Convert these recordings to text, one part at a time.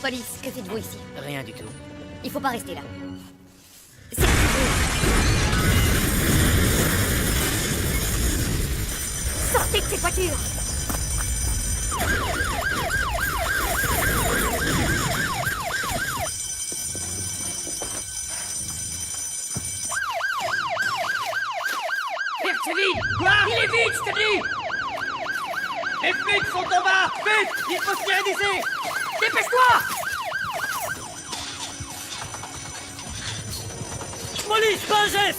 Police, que faites-vous ici? Rien du tout. Il faut pas rester là. Sortez de cette voiture! Merde, c'est vide! Quoi? Il est vide, je te dis! Les flics sont en bas! Vite! Il faut se tirer d'ici! Dépêche-toi! Police, pas un geste!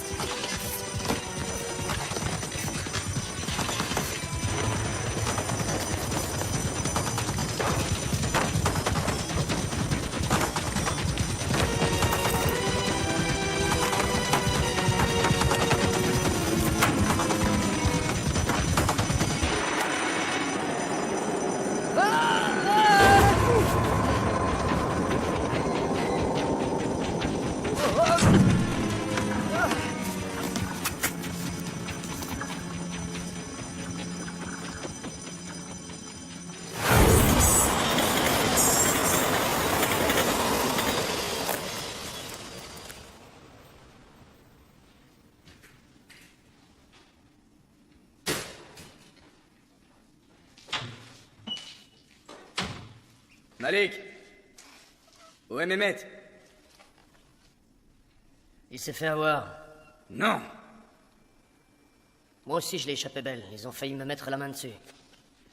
Malik! Où est Mehmet? Il s'est fait avoir. Non! Moi aussi, je l'ai échappé belle. Ils ont failli me mettre la main dessus.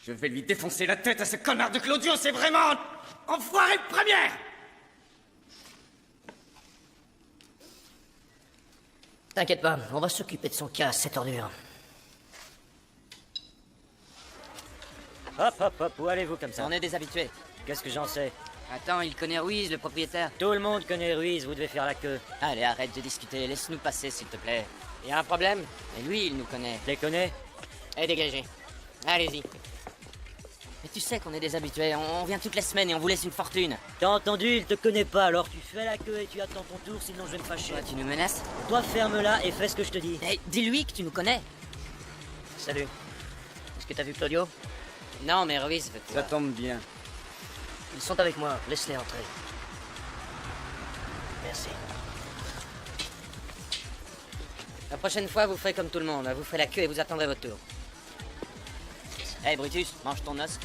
Je vais lui défoncer la tête à ce connard de Claudio, c'est vraiment... enfoiré de première! T'inquiète pas, on va s'occuper de son cas, cette ordure. Hop, hop, hop, où allez-vous comme ça? On est des habitués. Qu'est-ce que j'en sais? Attends, il connaît Ruiz, le propriétaire. Tout le monde connaît Ruiz, vous devez faire la queue. Allez, arrête de discuter, laisse-nous passer, s'il te plaît. Y a un problème? Et lui, il nous connaît. Je les connais? Et dégagez. Allez-y. Mais tu sais qu'on est des habitués, on vient toutes les semaines et on vous laisse une fortune. T'as entendu, il te connaît pas, alors tu fais la queue et tu attends ton tour, sinon je vais me fâcher. Toi, tu nous menaces? Toi, ferme-la et fais ce que je te dis. Eh, dis-lui que tu nous connais. Salut. Est-ce que t'as vu Claudio? Non, mais Ruiz veut te Ça voir. tombe bien. Ils sont avec moi, laisse-les entrer. Merci. La prochaine fois, vous ferez comme tout le monde, vous ferez la queue et vous attendrez votre tour. Hey Brutus, mange ton os.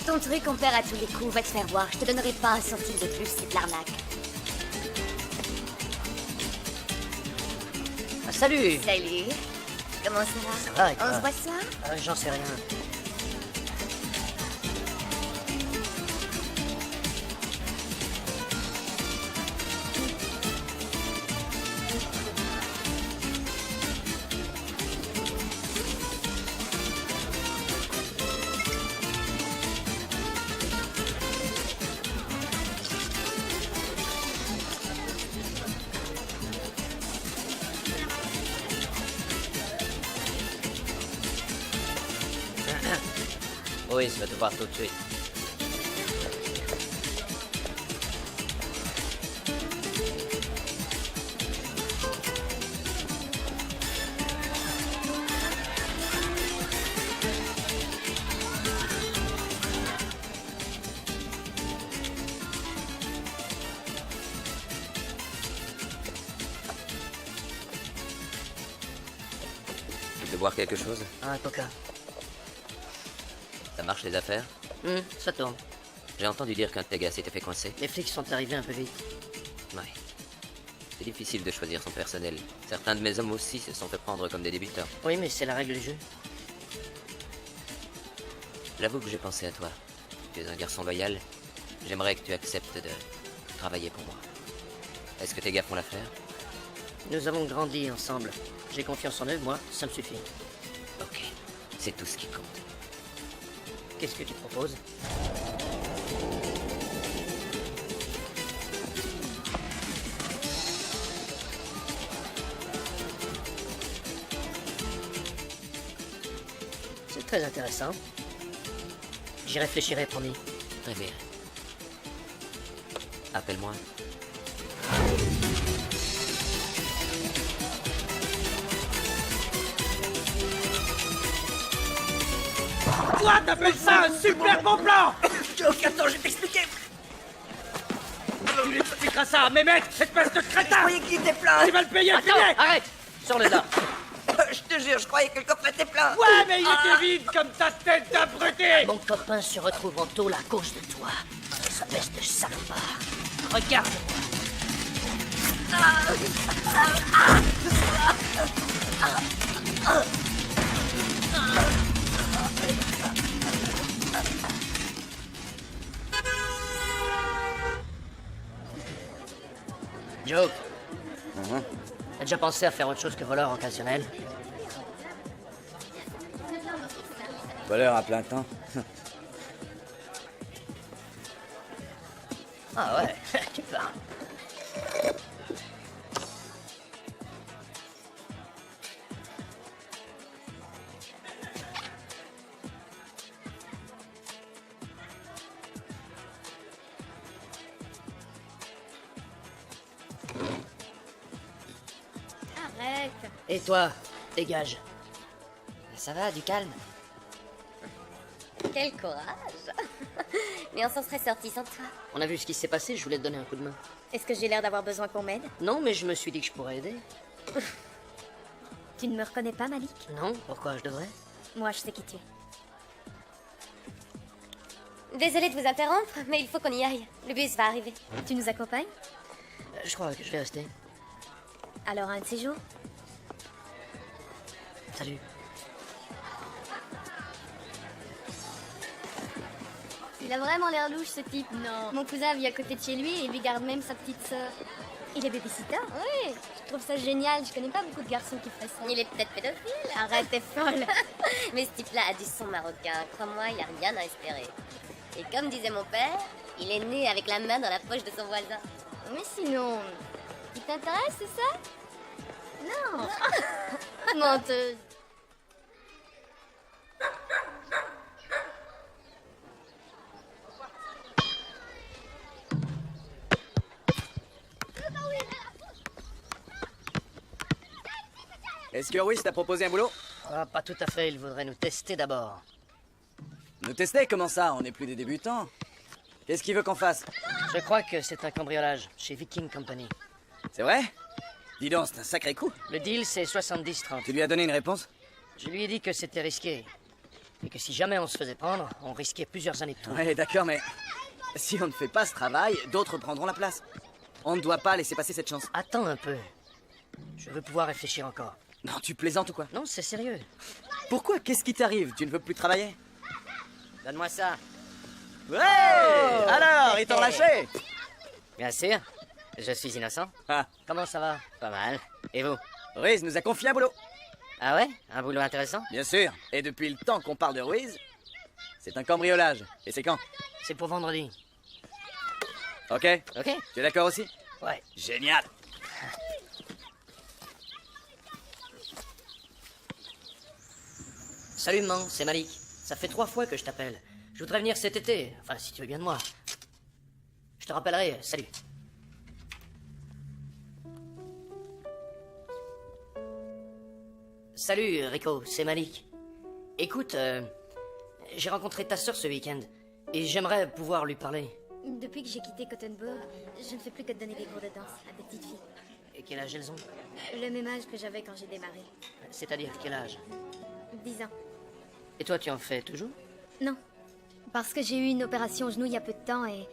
Ton truc, on perd à tous les coups, va te faire voir. Je te donnerai pas un centime de plus, c'est de l'arnaque. Ah, salut! Salut. Comment ça va? Ça va, et toi? On se voit ce soir? J'en sais rien. Ruiz va te voir tout de suite. Tu veux boire quelque chose? Un coca. Ça marche les affaires? Ça tourne. J'ai entendu dire qu'un de tes gars s'était fait coincer. Les flics sont arrivés un peu vite. Ouais. C'est difficile de choisir son personnel. Certains de mes hommes aussi se sont fait prendre comme des débutants. Oui, mais c'est la règle du jeu. J'avoue que j'ai pensé à toi. Tu es un garçon loyal. J'aimerais que tu acceptes de travailler pour moi. Est-ce que tes gars font l'affaire? Nous avons grandi ensemble. J'ai confiance en eux, moi, ça me suffit. Ok. C'est tout ce qui compte. Qu'est-ce que tu proposes? C'est très intéressant. J'y réfléchirai, promis. Très bien. Appelle-moi. Toi, t'appelles ça un super bon plan? Joke, attends, je vais t'expliquer. Tu l'expliqueras ça à mes maîtres, espèce de Je crétin! croyais qu'il était plein. Tu vas le payer, Attends, filet! arrête! Sors-le de là. Je te jure, je croyais que le coffre était plein. Ouais, mais il était vide comme ta tête d'abruti! Mon copain se retrouve en tôle à cause de toi. Ça baisse de salopard. Regarde-moi. Joe. T'as déjà pensé à faire autre chose que voleur occasionnel? Voleur à plein temps. Ah ouais, tu parles. Arrête. Et toi, dégage. Ça va, du calme? Quel courage. Mais on s'en serait sorti sans toi. On a vu ce qui s'est passé, je voulais te donner un coup de main. Est-ce que j'ai l'air d'avoir besoin qu'on m'aide? Non, mais je me suis dit que je pourrais aider. Tu ne me reconnais pas, Malik? Non, pourquoi je devrais? Moi, je sais qui tu es. Désolée de vous interrompre, mais il faut qu'on y aille. Le bus va arriver. Tu nous accompagnes? Je crois que je vais rester. Alors, un de ces jours? Salut. Il a vraiment l'air louche, ce type. Non. Mon cousin vit à côté de chez lui et lui garde même sa petite sœur. Il est babysitter? Oui, je trouve ça génial. Je connais pas beaucoup de garçons qui feraient ça. Il est peut-être pédophile. Arrête, t'es folle. Mais ce type-là a du son marocain. Crois-moi, il n'y a rien à espérer. Et comme disait mon père, il est né avec la main dans la poche de son voisin. Mais sinon, il t'intéresse, c'est ça? Non. Menteuse. Est-ce que Ruiz t'a proposé un boulot? Ah, pas tout à fait, il voudrait nous tester d'abord. Nous tester? Comment ça? On n'est plus des débutants. Qu'est-ce qu'il veut qu'on fasse? Je crois que c'est un cambriolage, chez Viking Company. C'est vrai? Dis donc, c'est un sacré coup. Le deal, c'est 70-30. Tu lui as donné une réponse? Je lui ai dit que c'était risqué. Et que si jamais on se faisait prendre, on risquait plusieurs années de trou. Ouais, d'accord, mais si on ne fait pas ce travail, d'autres prendront la place. On ne doit pas laisser passer cette chance. Attends un peu. Je veux pouvoir réfléchir encore. Non, tu plaisantes ou quoi? Non, c'est sérieux. Pourquoi? Qu'est-ce qui t'arrive? Tu ne veux plus travailler? Donne-moi ça. Ouais! Alors, ils t'ont lâché? Bien sûr. Je suis innocent. Ah, Comment ça va? Pas mal. Et vous? Ruiz nous a confié un boulot. Ah ouais? Un boulot intéressant? Bien sûr. Et depuis le temps qu'on parle de Ruiz, c'est un cambriolage. Et c'est quand? C'est pour vendredi. Ok? Ok. Tu es d'accord aussi? Ouais. Génial! Salut, maman, c'est Malik. Ça fait 3 fois que je t'appelle. Je voudrais venir cet été. Enfin, si tu veux bien de moi. Je te rappellerai. Salut. Salut, Rico, c'est Malik. Écoute, j'ai rencontré ta sœur ce week-end. Et j'aimerais pouvoir lui parler. Depuis que j'ai quitté Cottonburg, je ne fais plus que de donner des cours de danse à des petites filles. Et quel âge elles ont? Le même âge que j'avais quand j'ai démarré. C'est-à-dire quel âge? 10 ans. Et toi, tu en fais toujours? Non. Parce que j'ai eu une opération au genou il y a peu de temps et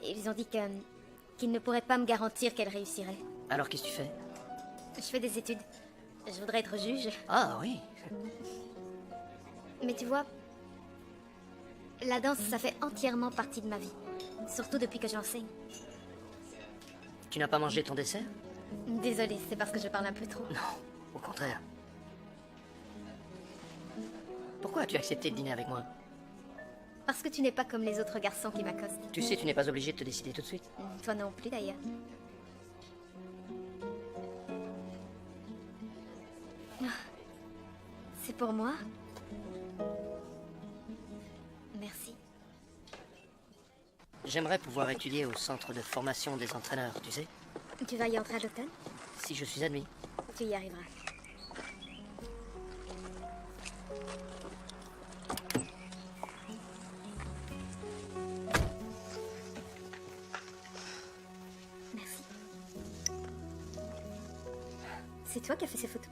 ils ont dit qu'ils ne pourraient pas me garantir qu'elle réussirait. Alors qu'est-ce que tu fais? Je fais des études. Je voudrais être juge. Ah oui. Mais tu vois, la danse, ça fait entièrement partie de ma vie. Surtout depuis que je l'enseigne. Tu n'as pas mangé ton dessert? Désolée, c'est parce que je parle un peu trop. Non, au contraire. Pourquoi as-tu accepté de dîner avec moi? Parce que tu n'es pas comme les autres garçons qui m'accostent. Tu sais, tu n'es pas obligé de te décider tout de suite. Toi non plus d'ailleurs. C'est pour moi? Merci. J'aimerais pouvoir étudier au centre de formation des entraîneurs, tu sais. Tu vas y entrer à l'automne? Si je suis admis. Tu y arriveras. Merci. C'est toi qui as fait ces photos?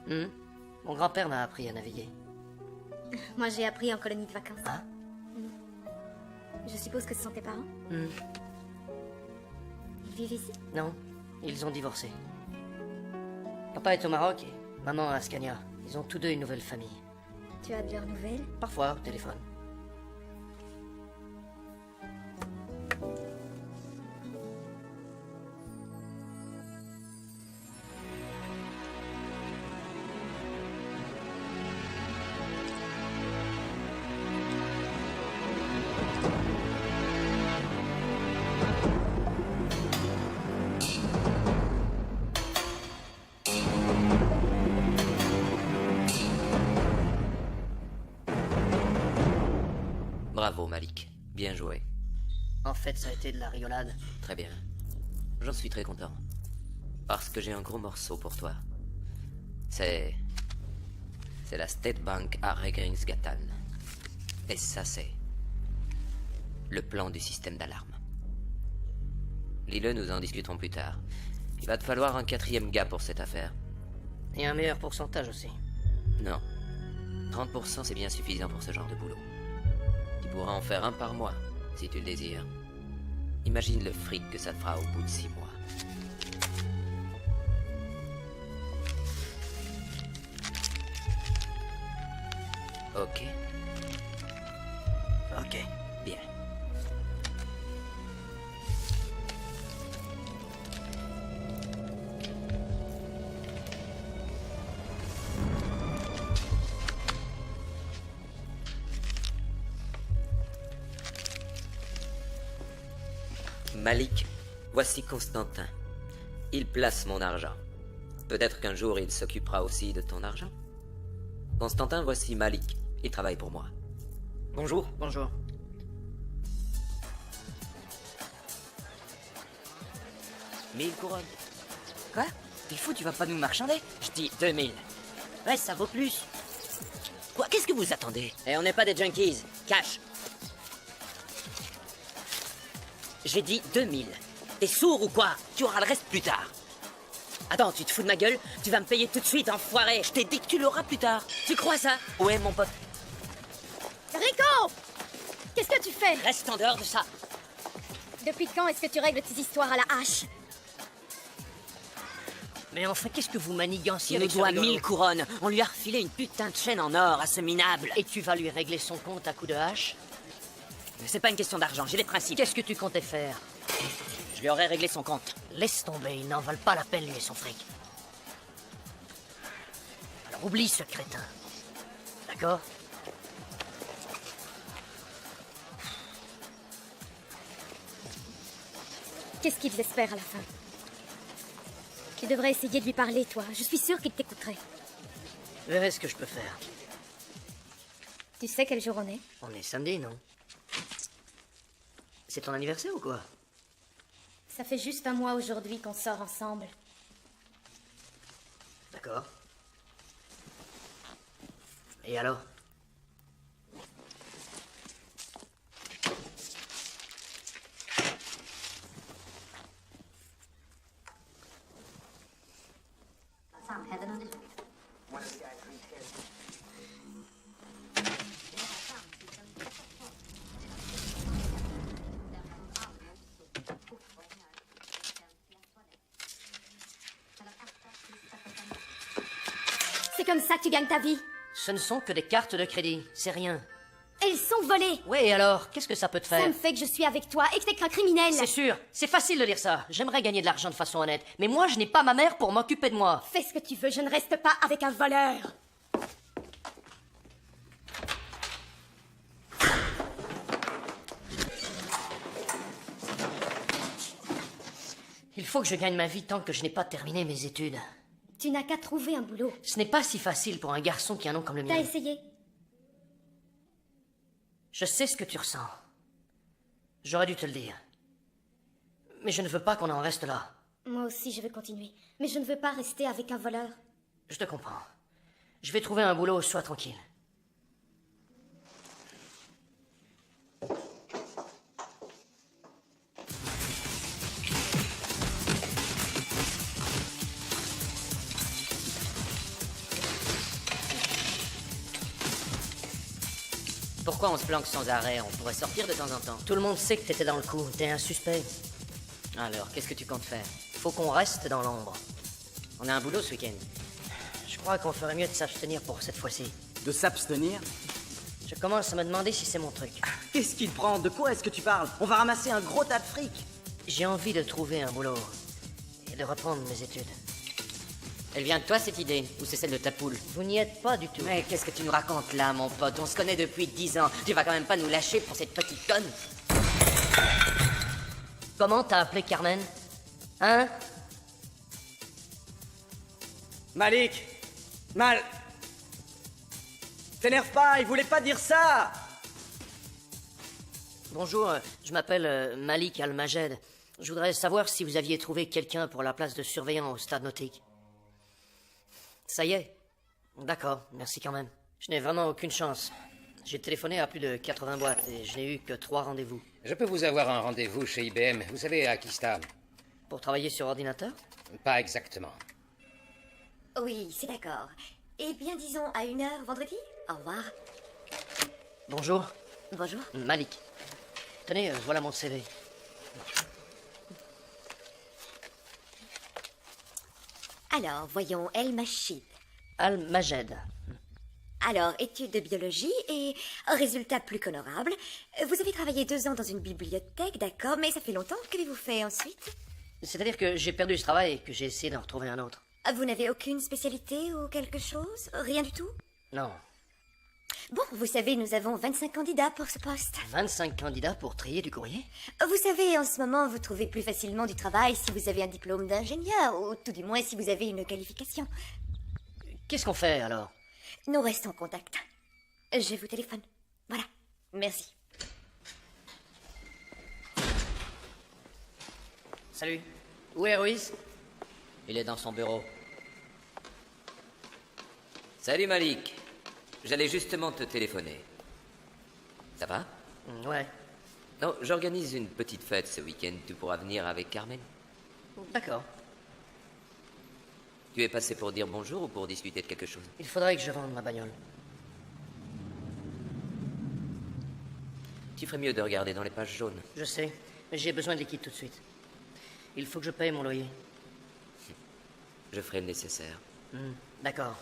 Mon grand-père m'a appris à naviguer. Moi, j'ai appris en colonie de vacances. Ah. Je suppose que ce sont tes parents? Ils vivent ici? Non, ils ont divorcé. Papa est au Maroc et maman à Ascania. Ils ont tous deux une nouvelle famille. Tu as de leurs nouvelles? Parfois, au téléphone. Bravo, Malik. Bien joué. En fait, ça a été de la rigolade. Très bien. J'en suis très content. Parce que j'ai un gros morceau pour toi. C'est la State Bank à Regeringsgatan. Et ça, c'est le plan du système d'alarme. Lis-le, nous en discuterons plus tard. Il va te falloir un 4e gars pour cette affaire. Et un meilleur pourcentage aussi. Non. 30% c'est bien suffisant pour ce genre de boulot. Tu pourras en faire un par mois, si tu le désires. Imagine le fric que ça te fera au bout de 6 mois. Ok. Ok. Bien. Malik, voici Constantin. Il place mon argent. Peut-être qu'un jour il s'occupera aussi de ton argent. Constantin, voici Malik. Il travaille pour moi. Bonjour. Bonjour. Mille couronnes. Quoi? T'es fou, tu vas pas nous marchander? Je dis 2000. Ouais, ça vaut plus. Quoi? Qu'est-ce que vous attendez? Et on n'est pas des junkies. Cash. J'ai dit 2000. T'es sourd ou quoi? Tu auras le reste plus tard. Attends, tu te fous de ma gueule? Tu vas me payer tout de suite, enfoiré. Je t'ai dit que tu l'auras plus tard. Tu crois ça? Ouais, mon pote. Rico! Qu'est-ce que tu fais? Reste en dehors de ça. Depuis quand est-ce que tu règles tes histoires à la hache? Mais enfin, qu'est-ce que vous maniganciez Il nous avec ce doit rigolo 1000 couronnes. On lui a refilé une putain de chaîne en or à ce minable. Et tu vas lui régler son compte à coups de hache? C'est pas une question d'argent, j'ai des principes. Qu'est-ce que tu comptais faire? Je lui aurais réglé son compte. Laisse tomber, il n'en valent pas la peine, lui et son fric. Alors oublie ce crétin. D'accord? Qu'est-ce qu'ils espèrent à la fin? Tu devrais essayer de lui parler, toi. Je suis sûre qu'il t'écouterait. Je verrai ce que je peux faire. Tu sais quel jour on est? On est samedi, non? C'est ton anniversaire ou quoi? Ça fait juste un mois aujourd'hui qu'on sort ensemble. D'accord. Et alors? C'est comme ça que tu gagnes ta vie. Ce ne sont que des cartes de crédit, c'est rien. Elles sont volées. Ouais, et alors, qu'est-ce que ça peut te Ça faire? me fait que je suis avec toi et que t'es qu'un criminel. C'est sûr, c'est facile de dire ça. J'aimerais gagner de l'argent de façon honnête, mais moi je n'ai pas ma mère pour m'occuper de moi. Fais ce que tu veux, je ne reste pas avec un voleur. Il faut que je gagne ma vie tant que je n'ai pas terminé mes études. Tu n'as qu'à trouver un boulot. Ce n'est pas si facile pour un garçon qui a un nom comme le T'as mien. essayé? Je sais ce que tu ressens. J'aurais dû te le dire. Mais je ne veux pas qu'on en reste là. Moi aussi, je veux continuer. Mais je ne veux pas rester avec un voleur. Je te comprends. Je vais trouver un boulot, sois tranquille. Pourquoi on se planque sans arrêt? On pourrait sortir de temps en temps. Tout le monde sait que t'étais dans le coup, t'es un suspect. Alors, qu'est-ce que tu comptes faire? Faut qu'on reste dans l'ombre. On a un boulot ce week-end. Je crois qu'on ferait mieux de s'abstenir pour cette fois-ci. De s'abstenir? Je commence à me demander si c'est mon truc. Qu'est-ce qu'il prend? De quoi est-ce que tu parles? On va ramasser un gros tas de fric. J'ai envie de trouver un boulot et de reprendre mes études. Elle vient de toi cette idée? Ou c'est celle de ta poule? Vous n'y êtes pas du tout. Mais qu'est-ce que tu nous racontes là, mon pote? On se connaît depuis 10 ans. Tu vas quand même pas nous lâcher pour cette petite conne? Comment t'as appelé Carmen? Hein? Malik! T'énerve pas, il voulait pas dire ça! Bonjour, je m'appelle Malik Al-Majed. Je voudrais savoir si vous aviez trouvé quelqu'un pour la place de surveillant au stade nautique. Ça y est? D'accord, merci quand même. Je n'ai vraiment aucune chance. J'ai téléphoné à plus de 80 boîtes et je n'ai eu que 3 rendez-vous. Je peux vous avoir un rendez-vous chez IBM. Vous savez, à Kista. Pour travailler sur ordinateur? Pas exactement. Oui, c'est d'accord. Eh bien, disons à 1h vendredi. Au revoir. Bonjour, Bonjour. Malik. Tenez, voilà mon CV. Alors, voyons, El Machid. Al-Majed. Alors, études de biologie et résultat plus qu'honorable. Vous avez travaillé 2 ans dans une bibliothèque, d'accord, mais ça fait longtemps. Qu'avez-vous fait ensuite? C'est-à-dire que j'ai perdu ce travail et que j'ai essayé d'en retrouver un autre. Vous n'avez aucune spécialité ou quelque chose? Rien du tout? Non. Bon, vous savez, nous avons 25 candidats pour ce poste. 25 candidats pour trier du courrier? Vous savez, en ce moment, vous trouvez plus facilement du travail si vous avez un diplôme d'ingénieur, ou tout du moins si vous avez une qualification. Qu'est-ce qu'on fait alors? Nous restons en contact. Je vous téléphone. Voilà. Merci. Salut. Où est Ruiz? Il est dans son bureau. Salut Malik. J'allais justement te téléphoner. Ça va? Ouais. Non, j'organise une petite fête ce week-end. Tu pourras venir avec Carmen? D'accord. Tu es passé pour dire bonjour ou pour discuter de quelque chose? Il faudrait que je vende ma bagnole. Tu ferais mieux de regarder dans les pages jaunes. Je sais, mais j'ai besoin de liquide tout de suite. Il faut que je paye mon loyer. Je ferai le nécessaire. D'accord.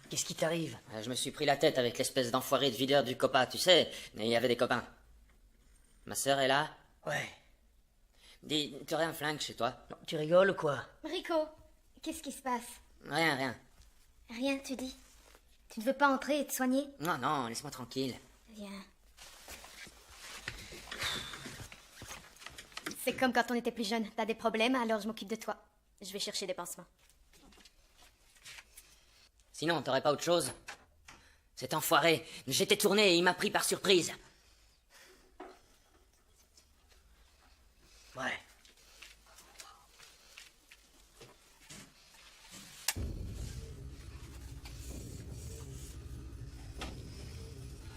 Qu'est-ce qui t'arrive? Je me suis pris la tête avec l'espèce d'enfoiré de videur du copa, tu sais, mais il y avait des copains. Ma sœur est là? Ouais. Dis, tu aurais un flingue chez toi? Non, tu rigoles ou quoi? Rico, qu'est-ce qui se passe? Rien. Rien, tu dis? Tu ne veux pas entrer et te soigner? Non, laisse-moi tranquille. Viens. C'est comme quand on était plus jeune. T'as des problèmes, alors je m'occupe de toi. Je vais chercher des pansements. Sinon, t'aurais pas autre chose? Cet enfoiré, j'étais tourné et il m'a pris par surprise. Ouais.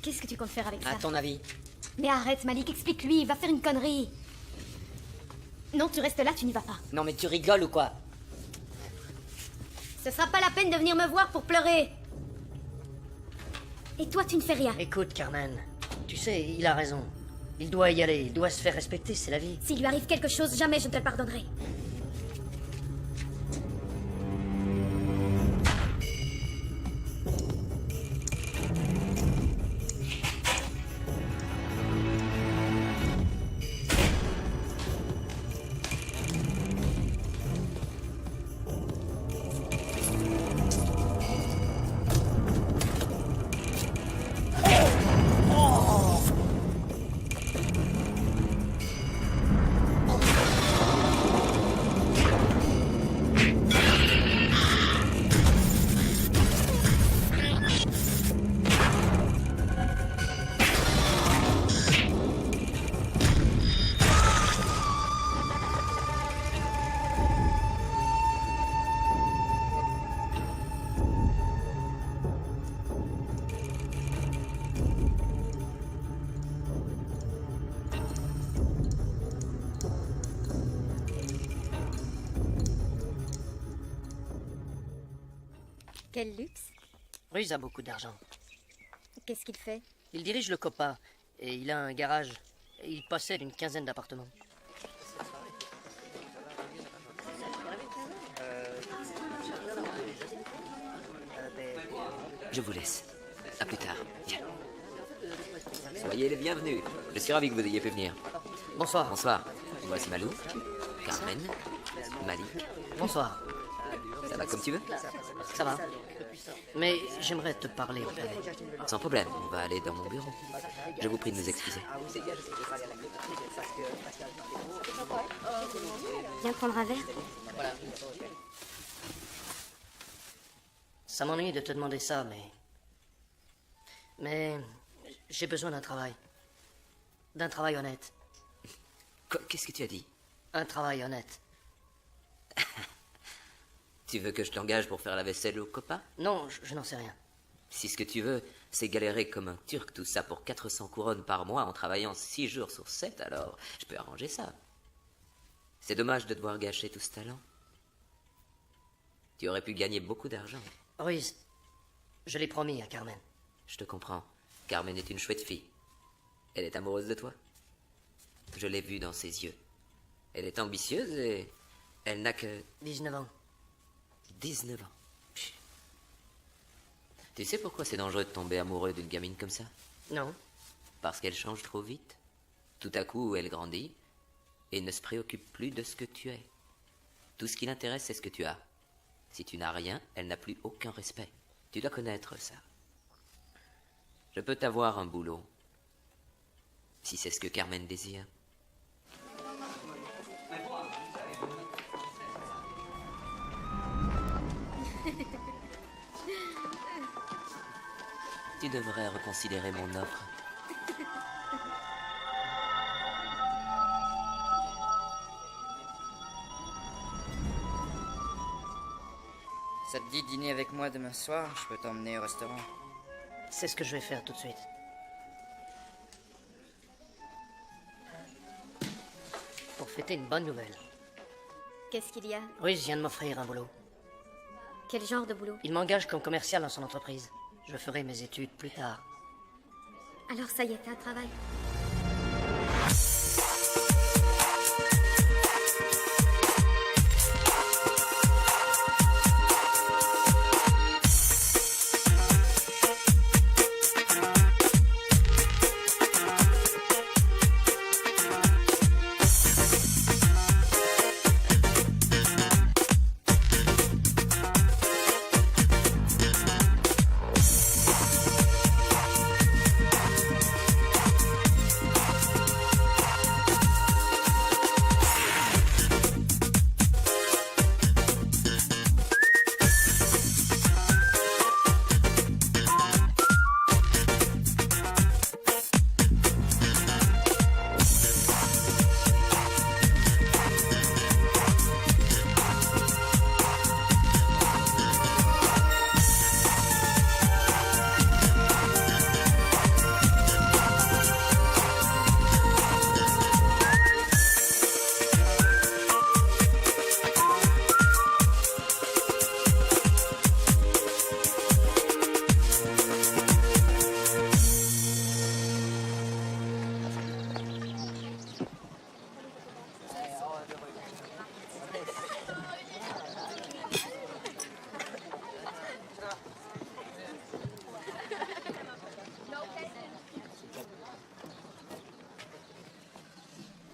Qu'est-ce que tu comptes faire avec ça? À ton avis? Mais arrête, Malik, explique-lui, il va faire une connerie. Non, tu restes là, tu n'y vas pas. Non mais tu rigoles ou quoi? Ce sera pas la peine de venir me voir pour pleurer. Et toi, tu ne fais rien. Écoute, Carmen, tu sais, il a raison. Il doit y aller, il doit se faire respecter, c'est la vie. S'il lui arrive quelque chose, jamais je ne te le pardonnerai. Quel luxe. Ruiz a beaucoup d'argent. Qu'est-ce qu'il fait? Il dirige le COPA et il a un garage. Et il possède une quinzaine d'appartements. Je vous laisse. À plus tard. Viens. Soyez les bienvenus. Je suis ravi que vous ayez pu venir. Bonsoir. Bonsoir. Voici Malou, Carmen, Malik. Bonsoir. Ça va comme tu veux? Ça va. Mais j'aimerais te parler au privé. Sans problème. On va aller dans mon bureau. Je vous prie de nous excuser. Viens prendre un verre? Ça m'ennuie de te demander ça, mais j'ai besoin d'un travail. D'un travail honnête. Qu'est-ce que tu as dit? Un travail honnête. Tu veux que je t'engage pour faire la vaisselle au copain? Non, je n'en sais rien. Si ce que tu veux, c'est galérer comme un turc, tout ça pour 400 couronnes par mois en travaillant 6 jours sur 7, alors je peux arranger ça. C'est dommage de devoir gâcher tout ce talent. Tu aurais pu gagner beaucoup d'argent. Ruiz, je l'ai promis à Carmen. Je te comprends. Carmen est une chouette fille. Elle est amoureuse de toi. Je l'ai vue dans ses yeux. Elle est ambitieuse et elle n'a que 19 ans. 19 ans. Pff. Tu sais pourquoi c'est dangereux de tomber amoureux d'une gamine comme ça? Non. Parce qu'elle change trop vite. Tout à coup, elle grandit et ne se préoccupe plus de ce que tu es. Tout ce qui l'intéresse, c'est ce que tu as. Si tu n'as rien, elle n'a plus aucun respect. Tu dois connaître ça. Je peux t'avoir un boulot. Si c'est ce que Carmen désire. Tu devrais reconsidérer mon offre. Ça te dit de dîner avec moi demain soir? Je peux t'emmener au restaurant. C'est ce que je vais faire tout de suite. Pour fêter une bonne nouvelle. Qu'est-ce qu'il y a? Ruiz vient de m'offrir un boulot. Quel genre de boulot? Il m'engage comme commercial dans son entreprise. Je ferai mes études plus tard. Alors ça y est, t'as un travail.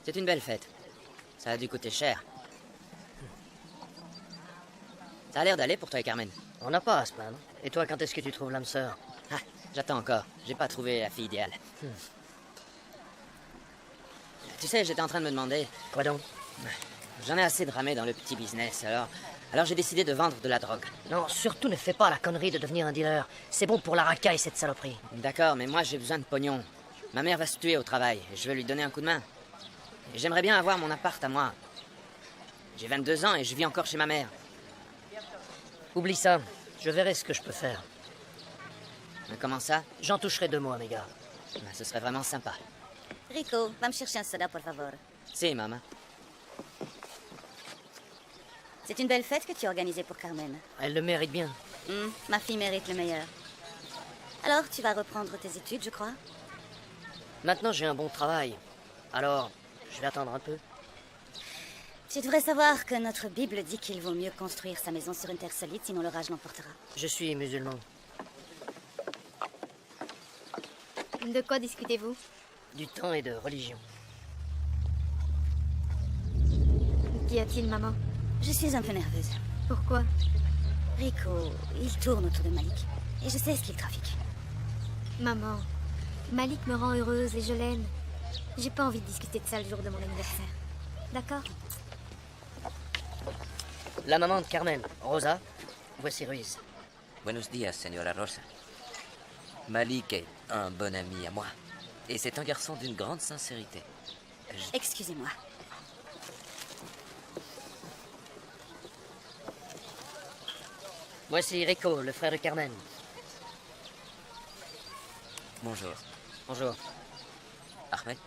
C'est une belle fête. Ça a dû coûter cher. Ça a l'air d'aller pour toi et Carmen. On n'a pas à se plaindre. Et toi, quand est-ce que tu trouves l'âme sœur? Ah, j'attends encore. J'ai pas trouvé la fille idéale. Tu sais, j'étais en train de me demander... Quoi donc? J'en ai assez de ramer dans le petit business, alors j'ai décidé de vendre de la drogue. Non, surtout ne fais pas la connerie de devenir un dealer. C'est bon pour la racaille, cette saloperie. D'accord, mais moi j'ai besoin de pognon. Ma mère va se tuer au travail, et je veux lui donner un coup de main. Et j'aimerais bien avoir mon appart à moi. J'ai 22 ans et je vis encore chez ma mère. Oublie ça. Je verrai ce que je peux faire. Mais comment ça? J'en toucherai 2 mots à mes gars. Ce serait vraiment sympa. Rico, va me chercher un soda, por favor. Si, maman. C'est une belle fête que tu as organisée pour Carmen. Elle le mérite bien. Ma fille mérite le meilleur. Alors, tu vas reprendre tes études, je crois? Maintenant, j'ai un bon travail. Alors, je vais attendre un peu. Tu devrais savoir que notre Bible dit qu'il vaut mieux construire sa maison sur une terre solide, sinon l'orage l'emportera. Je suis musulman. De quoi discutez-vous? Du temps et de religion. Qu'y a-t-il, maman? Je suis un peu nerveuse. Pourquoi? Rico, il tourne autour de Malik. Et je sais ce qu'il trafique. Maman, Malik me rend heureuse et je l'aime. J'ai pas envie de discuter de ça le jour de mon anniversaire. D'accord? La maman de Carmen, Rosa, voici Ruiz. Buenos días, señora Rosa. Malik est un bon ami à moi. Et c'est un garçon d'une grande sincérité. Excusez-moi. Voici Rico, le frère de Carmen. Bonjour. Bonjour. Ahmed.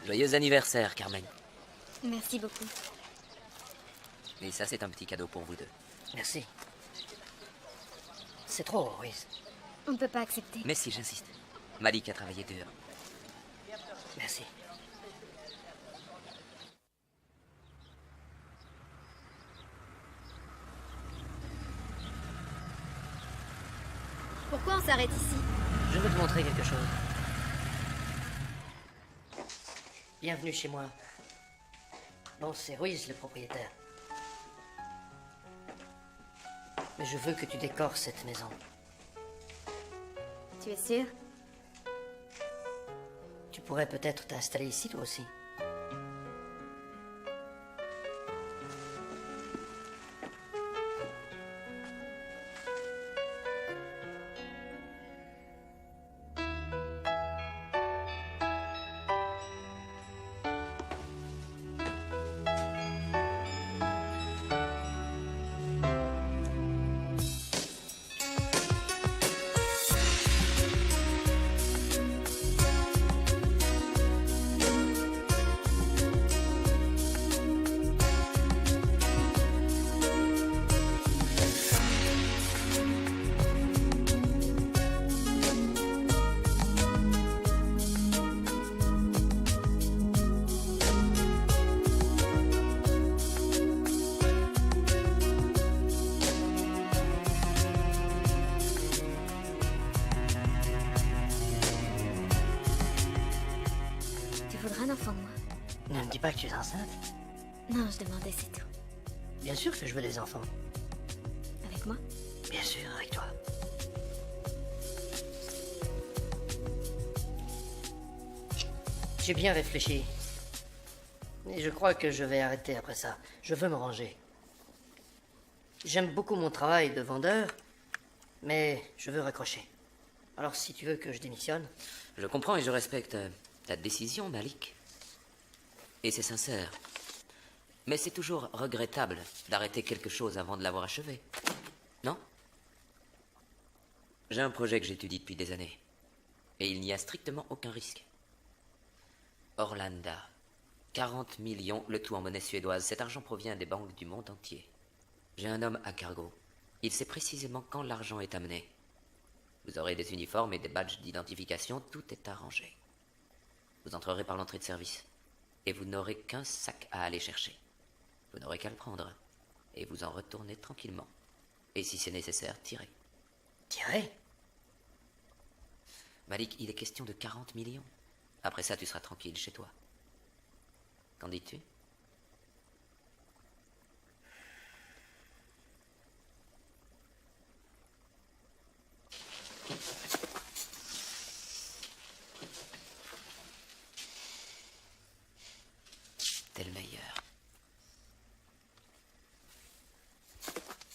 Joyeux anniversaire, Carmen. Merci beaucoup. Et ça, c'est un petit cadeau pour vous deux. Merci. C'est trop, Ruiz. On ne peut pas accepter. Mais si, j'insiste. Malik a travaillé dur. Merci. Pourquoi on s'arrête ici? Je veux te montrer quelque chose. Bienvenue chez moi. Bon, c'est Ruiz, le propriétaire. Mais je veux que tu décores cette maison. Tu es sûr? Tu pourrais peut-être t'installer ici, toi aussi. Un enfant de moi. Ne me dis pas que tu es enceinte. Non, je demandais, c'est tout. Bien sûr que je veux des enfants. Avec moi? Bien sûr, avec toi. J'ai bien réfléchi. Et je crois que je vais arrêter après ça. Je veux me ranger. J'aime beaucoup mon travail de vendeur, mais je veux raccrocher. Alors si tu veux que je démissionne... Je comprends et je respecte ta décision, Malik. Et c'est sincère. Mais c'est toujours regrettable d'arrêter quelque chose avant de l'avoir achevé. Non? J'ai un projet que j'étudie depuis des années. Et il n'y a strictement aucun risque. Orlanda. 40 millions, le tout en monnaie suédoise. Cet argent provient des banques du monde entier. J'ai un homme à cargo. Il sait précisément quand l'argent est amené. Vous aurez des uniformes et des badges d'identification, tout est arrangé. Vous entrerez par l'entrée de service. Et vous n'aurez qu'un sac à aller chercher. Vous n'aurez qu'à le prendre. Et vous en retournez tranquillement. Et si c'est nécessaire, tirez. Tirez? Malik, il est question de 40 millions. Après ça, tu seras tranquille chez toi. Qu'en dis-tu? T'es le meilleur.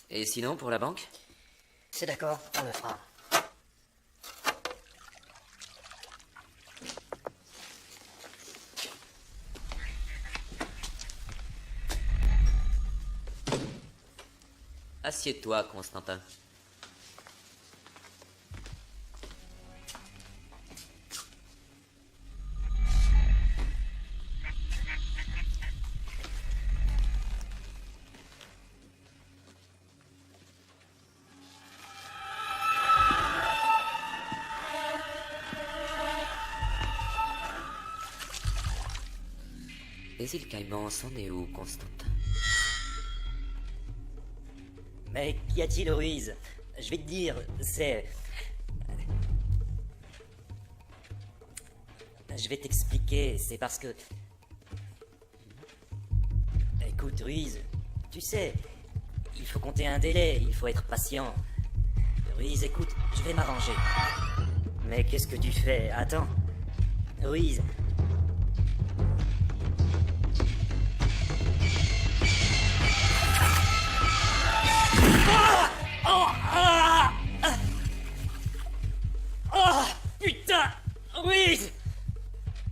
Et sinon, pour la banque? C'est d'accord, on le fera. Assieds-toi, Constantin. Les îles Caïmans, c'en est où, Constantin? Mais qu'y a-t-il, Ruiz? Je vais te dire, c'est... Je vais t'expliquer, c'est parce que... Écoute, Ruiz, tu sais, il faut compter un délai, il faut être patient. Ruiz, écoute, je vais m'arranger. Mais qu'est-ce que tu fais? Attends. Ruiz... Oh, putain! Ruiz!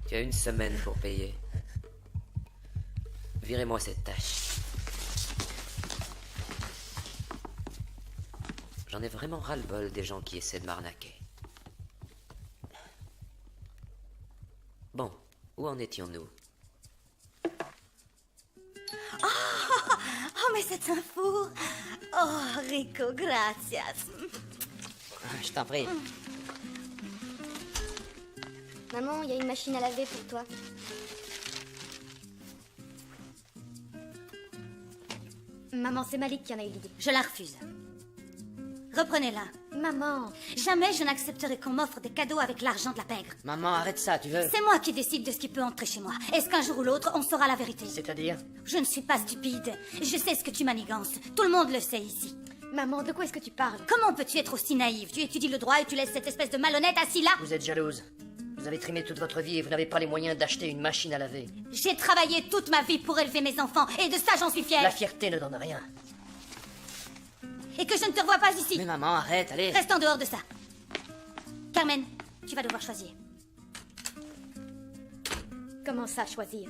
Tu as une semaine pour payer. Virez-moi cette tâche. J'en ai vraiment ras-le-bol des gens qui essaient de m'arnaquer. Bon, où en étions-nous? Oh, mais c'est un four. Oh, Rico, gracias. Je t'en prie. Maman, il y a une machine à laver pour toi. Maman, c'est Malik qui en a eu l'idée. Je la refuse. Reprenez-la. Maman, Jamais je n'accepterai qu'on m'offre des cadeaux avec l'argent de la pègre. Maman, arrête ça, tu veux? C'est moi qui décide de ce qui peut entrer chez moi. Est-ce qu'un jour ou l'autre, on saura la vérité? C'est-à-dire? Je ne suis pas stupide. Je sais ce que tu manigances. Tout le monde le sait ici. maman, de quoi est-ce que tu parles? Comment peux-tu être aussi naïve? Tu étudies le droit et tu laisses cette espèce de malhonnête assis là? Vous êtes jalouse. Vous avez trimé toute votre vie et vous n'avez pas les moyens d'acheter une machine à laver. J'ai travaillé toute ma vie pour élever mes enfants et de ça j'en suis fière. La fierté ne donne rien. Et que je ne te revois pas ici. Mais maman, arrête, allez. Reste en dehors de ça. Carmen, tu vas devoir choisir. Comment ça, choisir?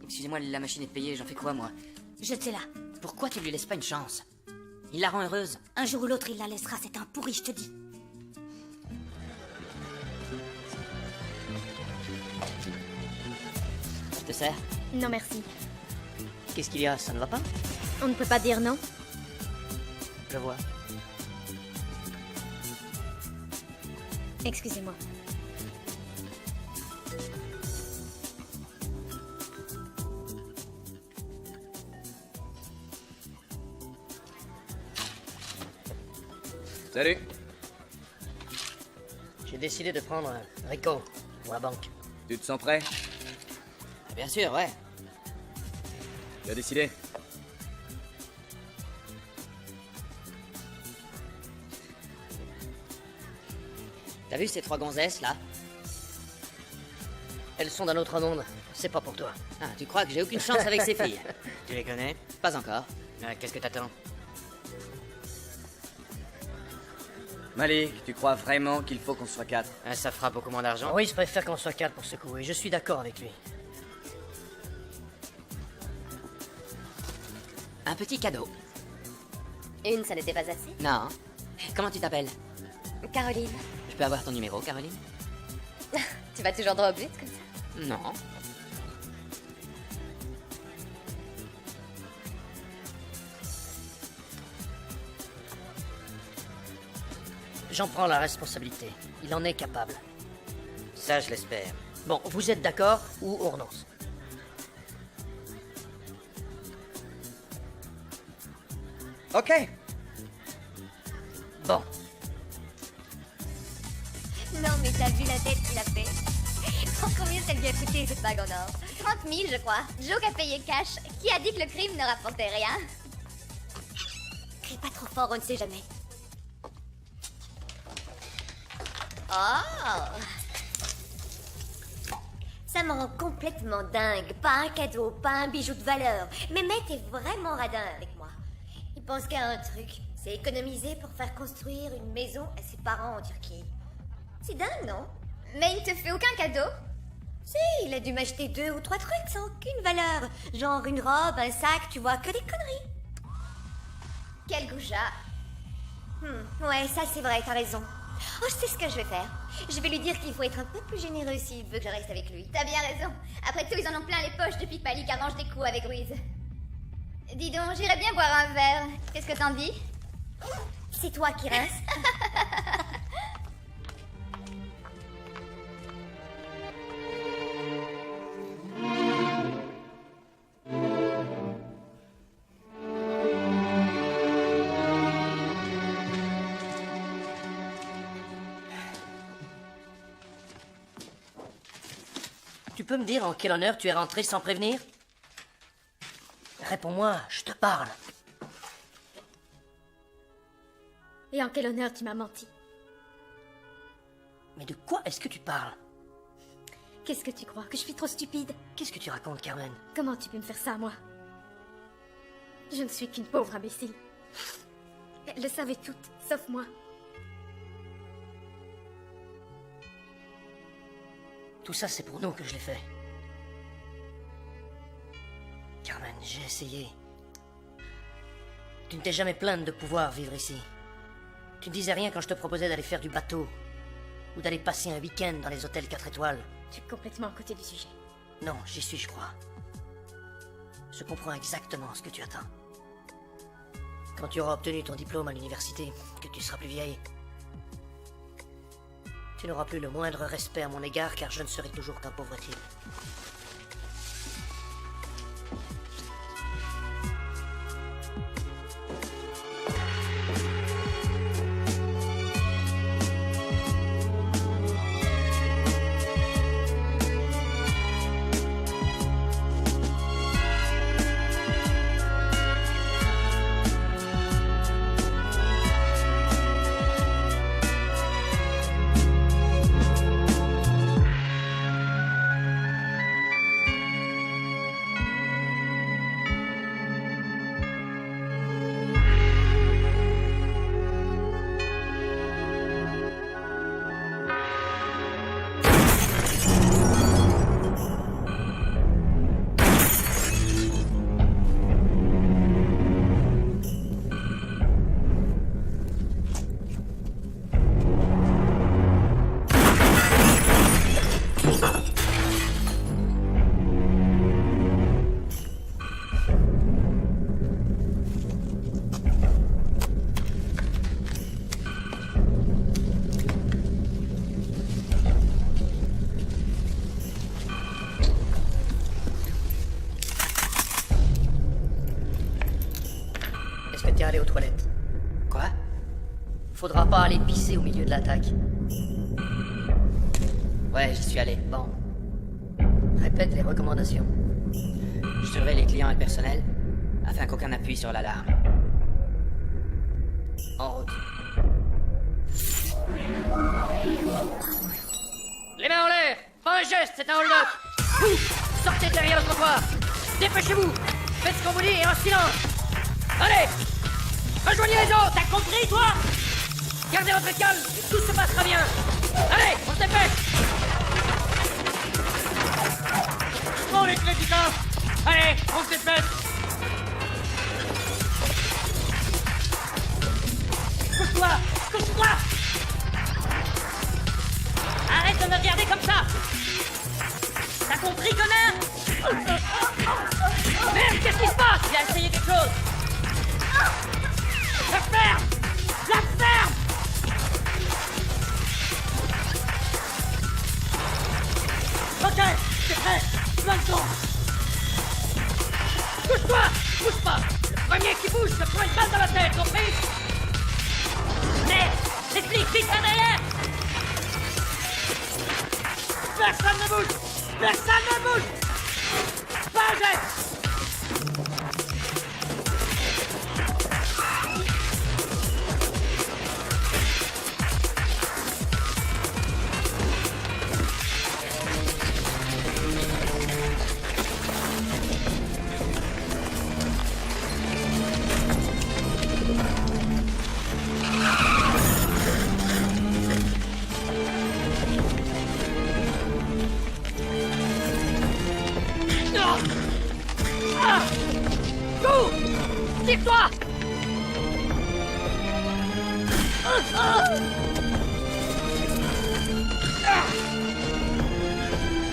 Excusez-moi, la machine est payée, j'en fais quoi, moi? Jetez-la. Pourquoi tu lui laisses pas une chance? Il la rend heureuse. Un jour ou l'autre, il la laissera. C'est un pourri, je te dis. Je te sers? Non, merci. Qu'est-ce qu'il y a? Ça ne va pas? On ne peut pas dire non? Je vois. Excusez-moi. Salut. J'ai décidé de prendre Rico pour la banque. Tu te sens prêt? Bien sûr, ouais. Tu as décidé? T'as vu ces trois gonzesses, là? Elles sont d'un autre monde. C'est pas pour toi. Ah, tu crois que j'ai aucune chance avec ces filles? Tu les connais? Pas encore. Qu'est-ce que t'attends? Malik, tu crois vraiment qu'il faut qu'on soit 4? Ça fera beaucoup moins d'argent. Oui, je préfère qu'on soit 4 pour ce coup, et je suis d'accord avec lui. Un petit cadeau. Une, ça n'était pas assez? Non. Comment tu t'appelles? Caroline. Je peux avoir ton numéro, Caroline? Tu vas toujours droit au but comme ça? Non. J'en prends la responsabilité. Il en est capable. Ça, je l'espère. Bon, vous êtes d'accord ou on renonce? Ok. Bon. Non, mais t'as vu la tête qu'il a fait? Oh, combien ça lui a coûté cette bague en or? 30 000, je crois. Joe a payé cash. Qui a dit que le crime ne rapportait rien? Crie pas trop fort, on ne sait jamais. Oh! Ça me rend complètement dingue. Pas un cadeau, pas un bijou de valeur. Mais Matt est vraiment radin avec moi. Il pense qu'à un truc. C'est économiser pour faire construire une maison à ses parents en Turquie. C'est dingue, non? Mais il ne te fait aucun cadeau? Si, il a dû m'acheter 2 ou 3 trucs sans aucune valeur. Genre une robe, un sac, tu vois, que des conneries. Quel goujat. Ouais, ça c'est vrai, t'as raison. Oh, je sais ce que je vais faire. Je vais lui dire qu'il faut être un peu plus généreux s'il veut que je reste avec lui. T'as bien raison. Après tout, ils en ont plein les poches depuis que Malik arrange des coups avec Ruiz. Dis donc, j'irais bien boire un verre. Qu'est-ce que t'en dis? C'est toi qui reste. peux me dire en quel honneur tu es rentré sans prévenir? Réponds-moi, je te parle. Et en quel honneur tu m'as menti? Mais de quoi est-ce que tu parles? Qu'est-ce que tu crois? Que je suis trop stupide? Qu'est-ce que tu racontes, Carmen? Comment tu peux me faire ça à moi? Je ne suis qu'une pauvre imbécile. Elles le savaient toutes, sauf moi. Tout ça, c'est pour nous que je l'ai fait. Carmen, j'ai essayé. Tu ne t'es jamais plainte de pouvoir vivre ici. Tu ne disais rien quand je te proposais d'aller faire du bateau. Ou d'aller passer un week-end dans les hôtels 4 étoiles. Tu es complètement à côté du sujet. Non, j'y suis, je crois. Je comprends exactement ce que tu attends. Quand tu auras obtenu ton diplôme à l'université, que tu seras plus vieille, tu n'auras plus le moindre respect à mon égard car je ne serai toujours qu'un pauvre type. T'es allé aux toilettes. Quoi? Faudra pas aller pisser au milieu de l'attaque. Ouais, j'y suis allé. Bon. Répète les recommandations. Je surveille les clients et le personnel, afin qu'aucun appuie sur l'alarme. En route. Les mains en l'air. Pas un geste, c'est un hold-up. Vous, sortez derrière le trottoir. Dépêchez-vous. Faites ce qu'on vous dit et en silence. Allez, rejoignez les autres. T'as compris, toi? Gardez votre calme et tout se passera bien. Allez, on se dépêche. Prends les clés du coffre. Allez, on se dépêche. Couche-toi, couche-toi. Arrête de me regarder comme ça. T'as compris, connard? Merde, qu'est-ce qui se passe? Il a essayé quelque chose. La ferme! La ferme! Ok, c'est prêt. Bonne chance. Bouge-toi! Bouge pas! Le premier qui bouge se prend une balle dans la tête, compris? Merde! Les flics, vite par derrière! Personne ne bouge! Personne ne bouge! Pas un geste! Tire-toi!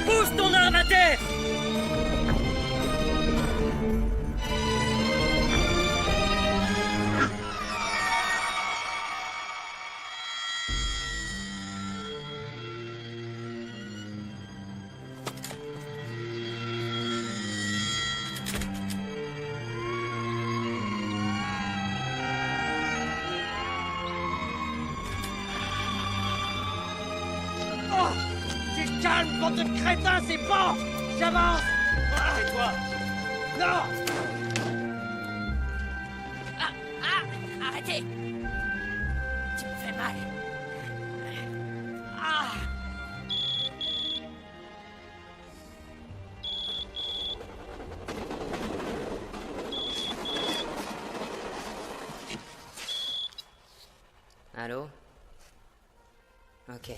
Pousse ton arme à terre! Calme, bon bande de crétins, c'est bon. J'avance. Et toi? Non! Arrêtez! Tu me fais mal. Allô? Ok.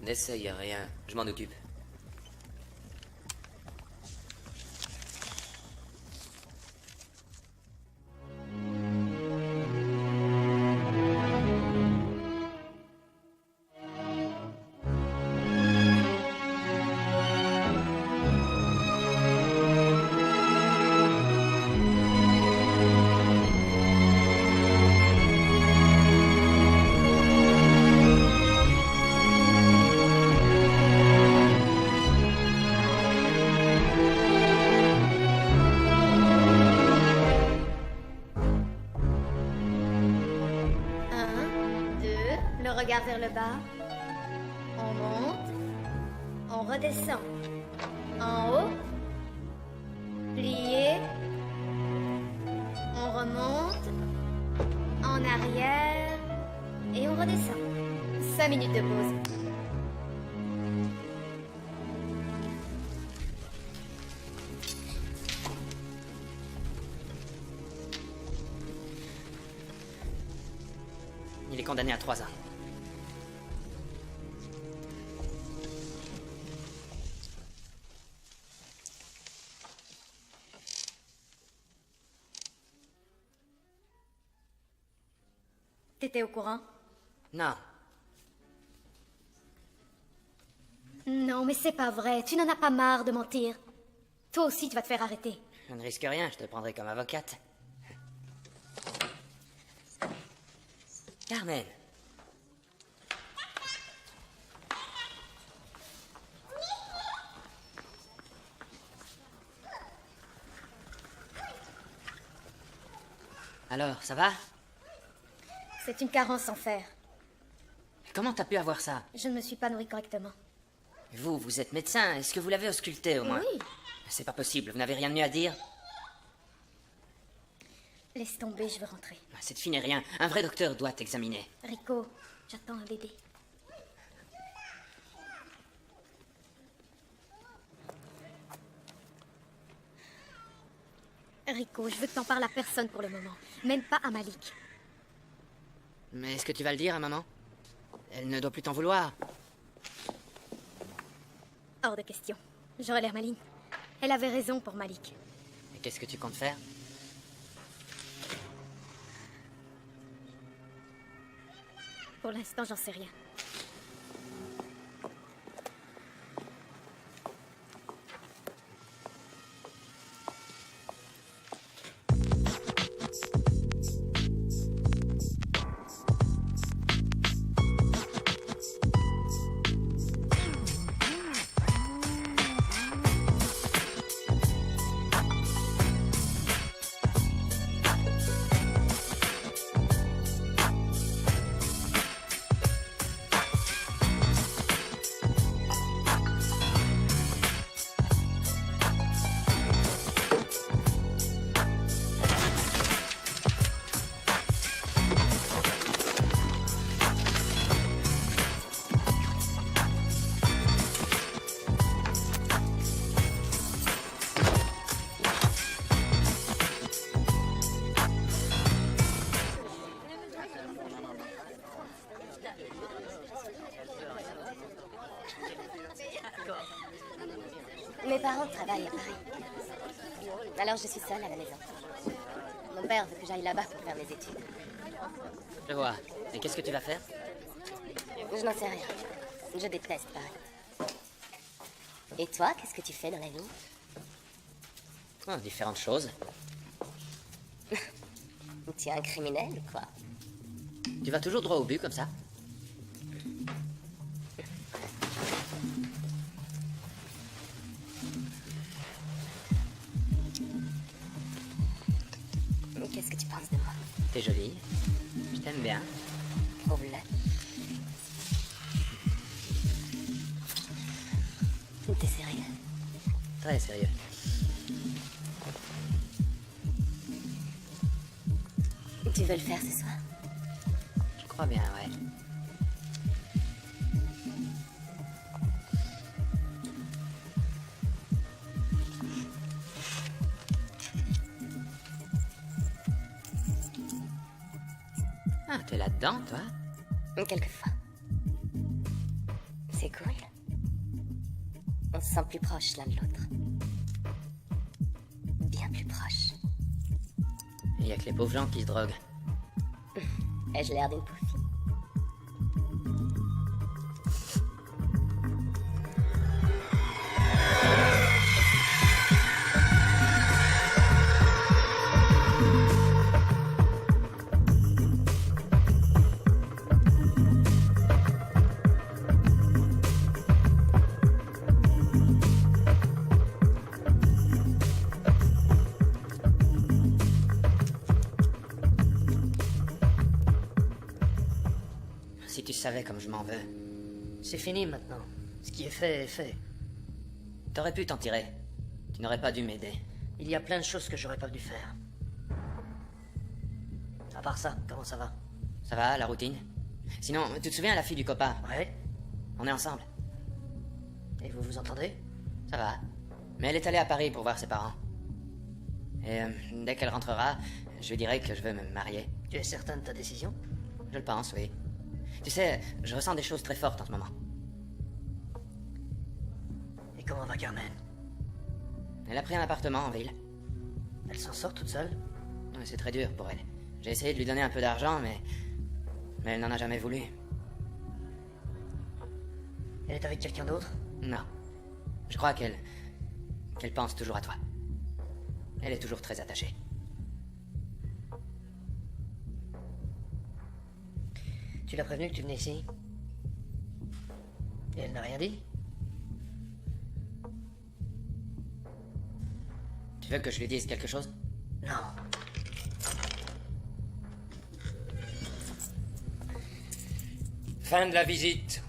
N'essaye rien, je m'en occupe. Regard vers le bas. On monte. On redescend. En haut. Plié. On remonte. En arrière. Et on redescend. 5 minutes de pause. Il est condamné à 3 ans. T'étais au courant? Non. Non, mais c'est pas vrai. Tu n'en as pas marre de mentir. Toi aussi, tu vas te faire arrêter. Je ne risque rien, je te prendrai comme avocate. Carmen. Alors, ça va? C'est une carence en fer. Comment t'as pu avoir ça? Je ne me suis pas nourrie correctement. Vous êtes médecin, est-ce que vous l'avez ausculté au moins? Oui. C'est pas possible, vous n'avez rien de mieux à dire? Laisse tomber, je veux rentrer. Cette fille n'est rien, un vrai docteur doit t'examiner. Rico, j'attends un bébé. Rico, je veux que t'en parles à personne pour le moment. Même pas à Malik. Mais est-ce que tu vas le dire à maman? Elle ne doit plus t'en vouloir. Hors de question. J'aurais l'air maligne. Elle avait raison pour Malik. Et qu'est-ce que tu comptes faire? Pour l'instant, j'en sais rien. Mes parents travaillent à Paris. Alors je suis seule à la maison. Mon père veut que j'aille là-bas pour faire mes études. Je vois. Et qu'est-ce que tu vas faire? Je n'en sais rien. Je déteste Paris. Et toi, qu'est-ce que tu fais dans la vie? Oh, différentes choses. Tu es un criminel ou quoi? Tu vas toujours droit au but comme ça? Qu'est-ce que tu penses de moi? T'es jolie. Je t'aime bien. Prouve-le. T'es sérieux? Très sérieux. Tu veux le faire ce soir? Je crois bien, ouais. Ah, t'es là-dedans, toi? Quelquefois. C'est cool. On se sent plus proches l'un de l'autre. Bien plus proches. Il y a que les pauvres gens qui se droguent. Ai-je l'air d'une pauvre fille? Si tu savais comme je m'en veux. C'est fini maintenant. Ce qui est fait est fait. T'aurais pu t'en tirer. Tu n'aurais pas dû m'aider. Il y a plein de choses que j'aurais pas dû faire. À part ça, comment ça va? Ça va, la routine? Sinon, tu te souviens la fille du copain? Ouais. On est ensemble. Et vous vous entendez? Ça va. Mais elle est allée à Paris pour voir ses parents. Et dès qu'elle rentrera, je lui dirai que je veux me marier. Tu es certain de ta décision? Je le pense, oui. Tu sais, je ressens des choses très fortes en ce moment. Et comment va Carmen? Elle a pris un appartement en ville. Elle s'en sort toute seule? Ouais, c'est très dur pour elle. J'ai essayé de lui donner un peu d'argent, mais elle n'en a jamais voulu. Elle est avec quelqu'un d'autre? Non. Je crois qu'elle pense toujours à toi. Elle est toujours très attachée. Tu l'as prévenue que tu venais ici? Et elle n'a rien dit? Tu veux que je lui dise quelque chose? Non. Fin de la visite.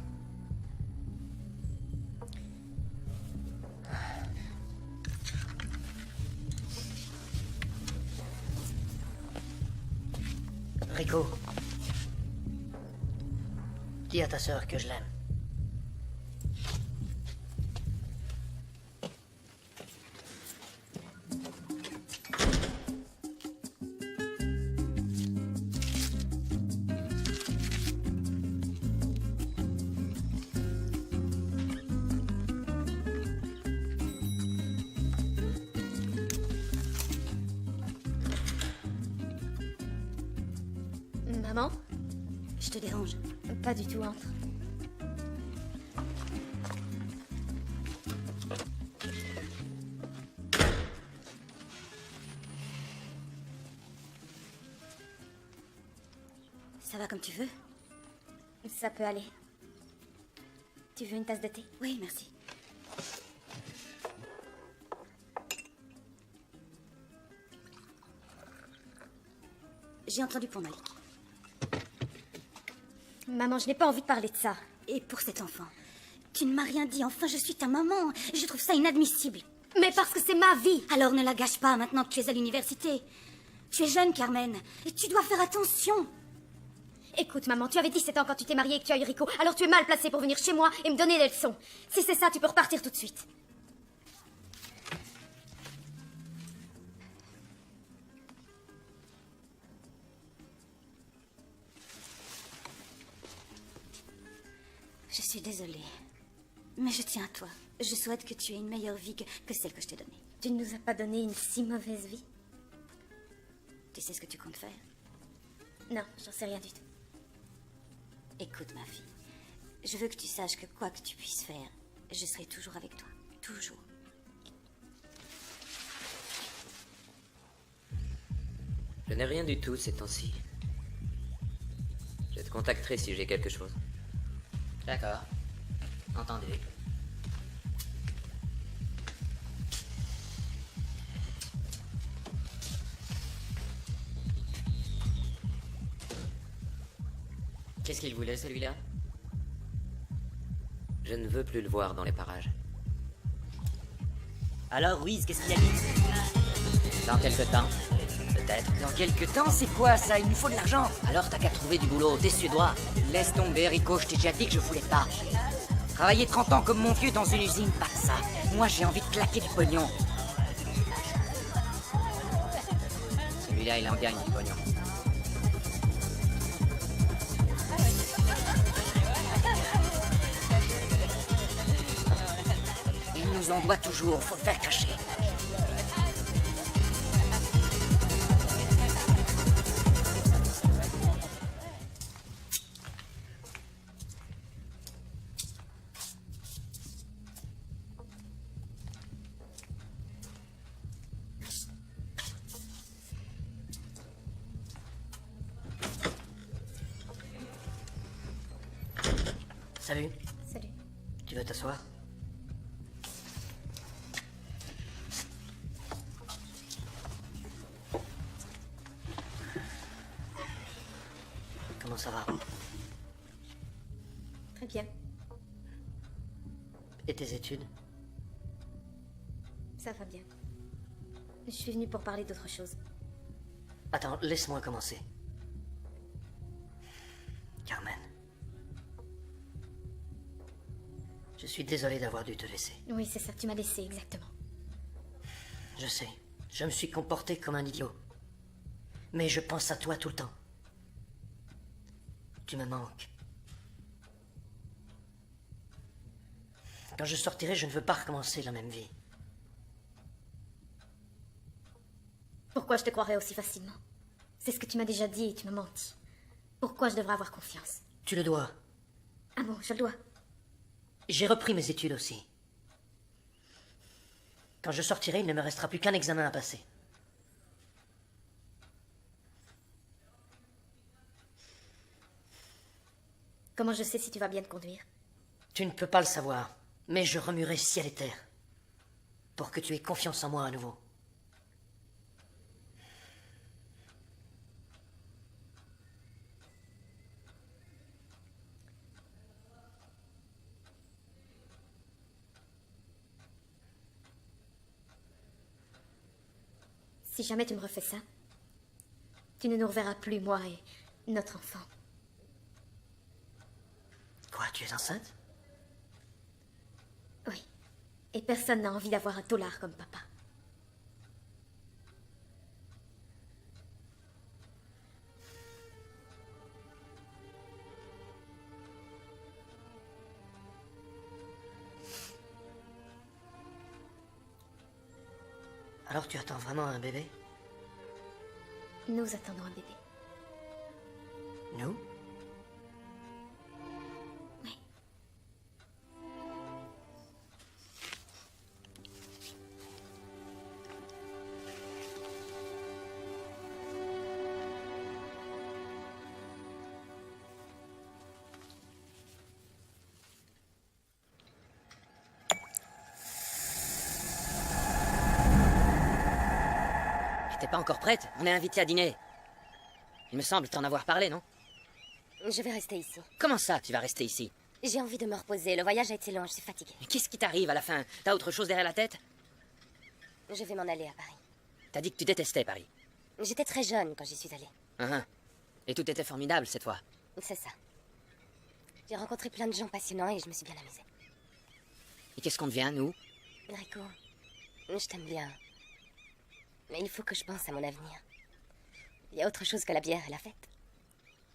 Rico. Dis à ta sœur que je l'aime. Maman? Je te dérange? Pas du tout, entre. Ça va comme tu veux? Ça peut aller. Tu veux une tasse de thé? Oui, merci. J'ai entendu pour Malik. Maman, je n'ai pas envie de parler de ça. Et pour cet enfant? Tu ne m'as rien dit, enfin je suis ta maman. Je trouve ça inadmissible. Mais parce que c'est ma vie. Alors ne la gâche pas maintenant que tu es à l'université. Tu es jeune, Carmen, et tu dois faire attention. Écoute, maman, tu avais 17 ans quand tu t'es mariée et que tu as eu Rico, alors tu es mal placée pour venir chez moi et me donner des leçons. Si c'est ça, tu peux repartir tout de suite. Je suis désolée, mais je tiens à toi. Je souhaite que tu aies une meilleure vie que celle que je t'ai donnée. Tu ne nous as pas donné une si mauvaise vie? Tu sais ce que tu comptes faire? Non, j'en sais rien du tout. Écoute, ma fille, je veux que tu saches que quoi que tu puisses faire, je serai toujours avec toi. Toujours. Je n'ai rien du tout ces temps-ci. Je te contacterai si j'ai quelque chose. D'accord. Entendu. Qu'est-ce qu'il voulait, celui-là? Je ne veux plus le voir dans les parages. Alors, Ruiz, qu'est-ce qu'il a dit? Dans quelques temps. Peut-être. Dans quelques temps, c'est quoi ça? Il nous faut de l'argent. Alors t'as qu'à trouver du boulot, t'es suédois. Laisse tomber, Rico, je t'ai déjà dit que je voulais pas. Travailler 30 ans comme mon vieux dans une usine, pas ça. Moi, j'ai envie de claquer du pognon. Celui-là, il en gagne du pognon. Il nous en doit toujours, faut le faire cacher. Salut. Salut. Tu veux t'asseoir? Comment ça va? Très bien. Et tes études? Ça va bien. Je suis venue pour parler d'autre chose. Attends, laisse-moi commencer. Carmen. Je suis désolé d'avoir dû te laisser. Oui, c'est ça, tu m'as laissé, exactement. Je sais, je me suis comporté comme un idiot. Mais je pense à toi tout le temps. Tu me manques. Quand je sortirai, je ne veux pas recommencer la même vie. Pourquoi je te croirais aussi facilement? C'est ce que tu m'as déjà dit et tu m'as menti. Pourquoi je devrais avoir confiance? Tu le dois. Ah bon, je le dois. J'ai repris mes études aussi. Quand je sortirai, il ne me restera plus qu'un examen à passer. Comment je sais si tu vas bien te conduire? Tu ne peux pas le savoir, mais je remuerai ciel et terre pour que tu aies confiance en moi à nouveau. Si jamais tu me refais ça, tu ne nous reverras plus, moi et notre enfant. Quoi, tu es enceinte? Oui. Et personne n'a envie d'avoir un taulard comme papa. Alors tu attends vraiment un bébé? Nous attendons un bébé. Nous? Oui. T'es pas encore prête? On est invité à dîner. Il me semble t'en avoir parlé, non? Je vais rester ici. Comment ça, tu vas rester ici? J'ai envie de me reposer. Le voyage a été long, je suis fatiguée. Mais qu'est-ce qui t'arrive à la fin? T'as autre chose derrière la tête? Je vais m'en aller à Paris. T'as dit que tu détestais Paris. J'étais très jeune quand j'y suis allée. Et tout était formidable cette fois. C'est ça. J'ai rencontré plein de gens passionnants et je me suis bien amusée. Et qu'est-ce qu'on devient, nous? Rico, je t'aime bien. Mais il faut que je pense à mon avenir. Il y a autre chose que la bière et la fête.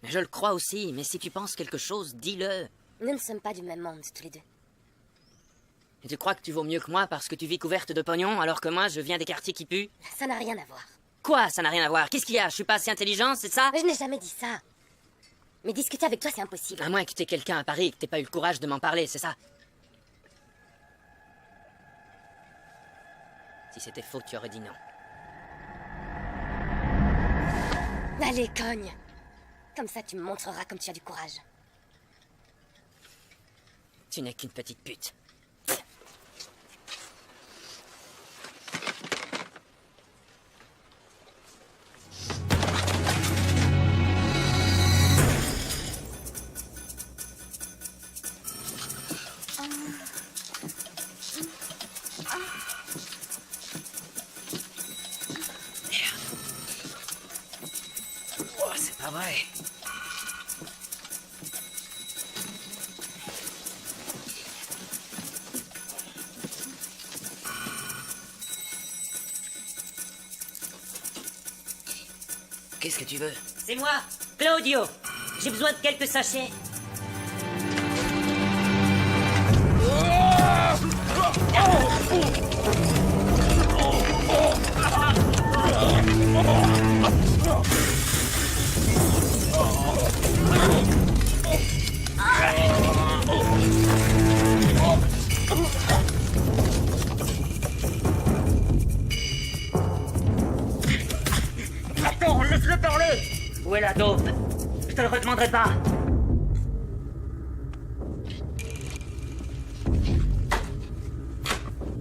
Mais je le crois aussi, mais si tu penses quelque chose, dis-le. Nous ne sommes pas du même monde, tous les deux. Et tu crois que tu vaux mieux que moi parce que tu vis couverte de pognon alors que moi je viens des quartiers qui puent? Ça n'a rien à voir. Quoi, ça n'a rien à voir? Qu'est-ce qu'il y a? Je suis pas assez intelligent, c'est ça? Mais je n'ai jamais dit ça. Mais discuter avec toi, c'est impossible. À moins que t'aies quelqu'un à Paris et que t'aies pas eu le courage de m'en parler, c'est ça? Si c'était faux, tu aurais dit non. Allez, cogne. Comme ça, tu me montreras comme tu as du courage. Tu n'es qu'une petite pute. Ah ouais. Qu'est-ce que tu veux? C'est moi, Claudio. J'ai besoin de quelques sachets. Attends, laisse-le parler. Où est la dope? Je te le redemanderai pas.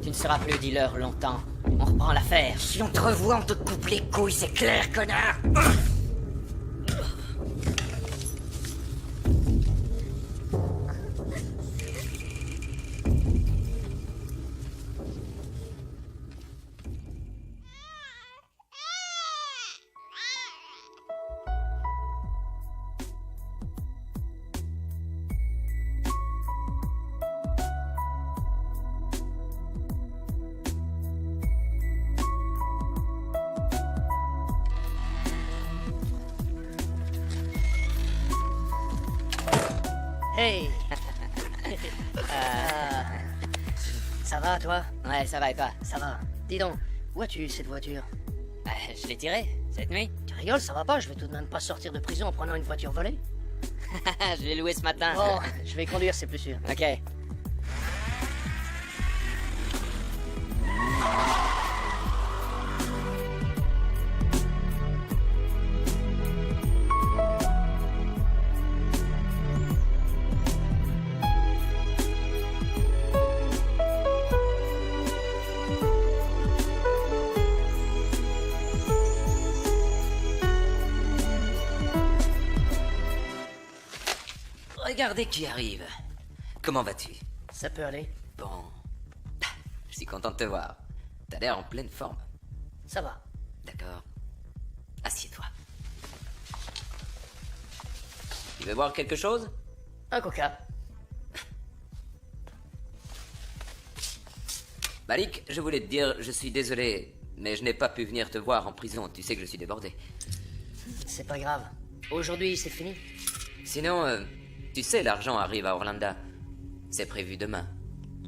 Tu ne seras plus dealer longtemps. On reprend l'affaire. Si on te revoit, on te coupe les couilles, c'est clair, connard. Hey. Ça va, toi? Ouais, ça va et toi? Ça va. Dis donc, où as-tu eu cette voiture? Je l'ai tirée, cette nuit. Tu rigoles, ça va pas, je vais tout de même pas sortir de prison en prenant une voiture volée. Je l'ai louée ce matin. Bon, je vais conduire, c'est plus sûr. Ok. Regardez qui arrive. Comment vas-tu? Ça peut aller. Bon. Je suis content de te voir. T'as l'air en pleine forme. Ça va. D'accord. Assieds-toi. Tu veux boire quelque chose? Un coca. Malik, je voulais te dire, je suis désolé, mais je n'ai pas pu venir te voir en prison. Tu sais que je suis débordé. C'est pas grave. Aujourd'hui, c'est fini. Sinon, tu sais, l'argent arrive à Orlando. C'est prévu demain.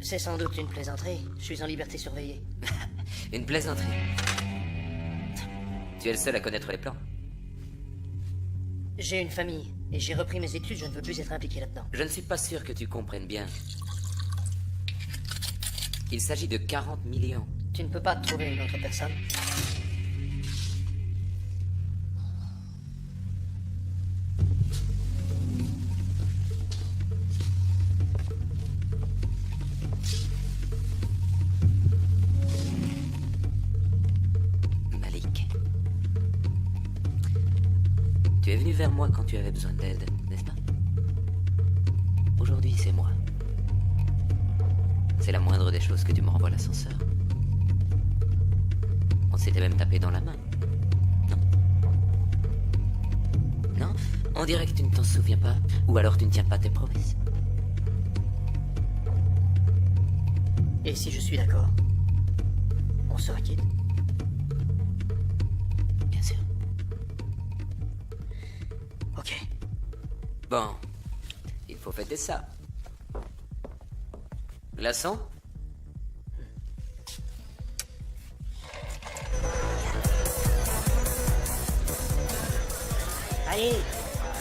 C'est sans doute une plaisanterie. Je suis en liberté surveillée. Une plaisanterie. Tu es le seul à connaître les plans. J'ai une famille, et j'ai repris mes études, je ne veux plus être impliqué là-dedans. Je ne suis pas sûr que tu comprennes bien. Il s'agit de 40 millions. Tu ne peux pas trouver une autre personne? Malik. Tu es venu vers moi quand tu avais besoin d'aide, n'est-ce pas? Aujourd'hui, c'est moi. C'est la moindre des choses que tu me renvoies l'ascenseur. On s'était même tapé dans la main. Non? Non? On dirait que tu ne t'en souviens pas. Ou alors tu ne tiens pas tes promesses. Et si je suis d'accord, on se quitte? Bien sûr. Ok. Bon. Il faut fêter ça. Glaçon? Allez,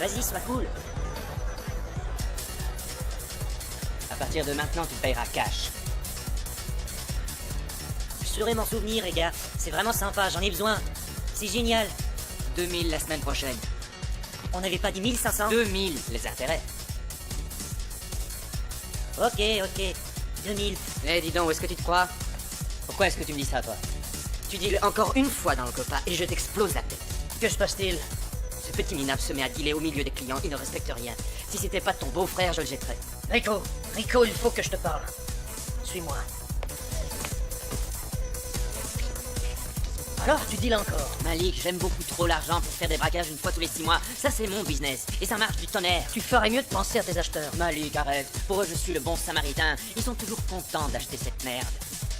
vas-y, sois cool. À partir de maintenant, tu payeras cash. Je saurais m'en souvenir, les gars. C'est vraiment sympa, j'en ai besoin. C'est génial. 2000 la semaine prochaine. On n'avait pas dit 1500? 2000 les intérêts. Ok, 2000. Eh, dis donc, où est-ce que tu te crois? Pourquoi est-ce que tu me dis ça, toi? Tu deals encore une fois dans le copa et je t'explose la tête. Que se passe-t-il? Ce petit minable se met à dealer au milieu des clients, il ne respecte rien. Si c'était pas ton beau-frère, je le jetterais. Rico, il faut que je te parle. Suis-moi. Quoi? Tu dis là encore? Malik, j'aime beaucoup trop l'argent pour faire des braquages une fois tous les 6 mois. Ça, c'est mon business. Et ça marche du tonnerre. Tu ferais mieux de penser à tes acheteurs. Malik, arrête. Pour eux, je suis le bon samaritain. Ils sont toujours contents d'acheter cette merde.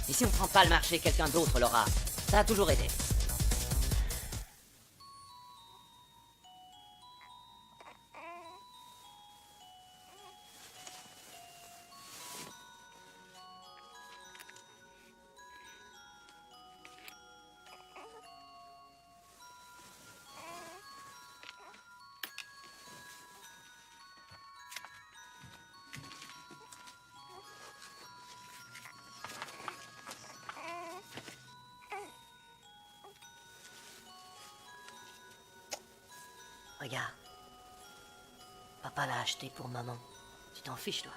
Et si on prend pas le marché, quelqu'un d'autre l'aura. Ça a toujours été. Regarde. Papa l'a acheté pour maman. Tu t'en fiches, toi?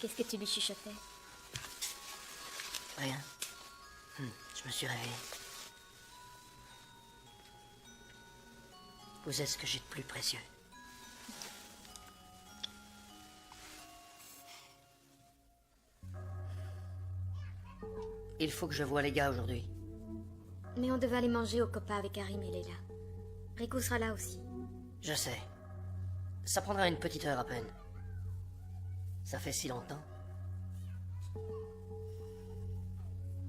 Qu'est-ce que tu lui chuchotais? Rien. Je me suis réveillé. Vous êtes ce que j'ai de plus précieux. Il faut que je voie les gars aujourd'hui. Mais on devait aller manger au copa avec Karim et Leila. Rico sera là aussi. Je sais. Ça prendra une petite heure à peine. Ça fait si longtemps.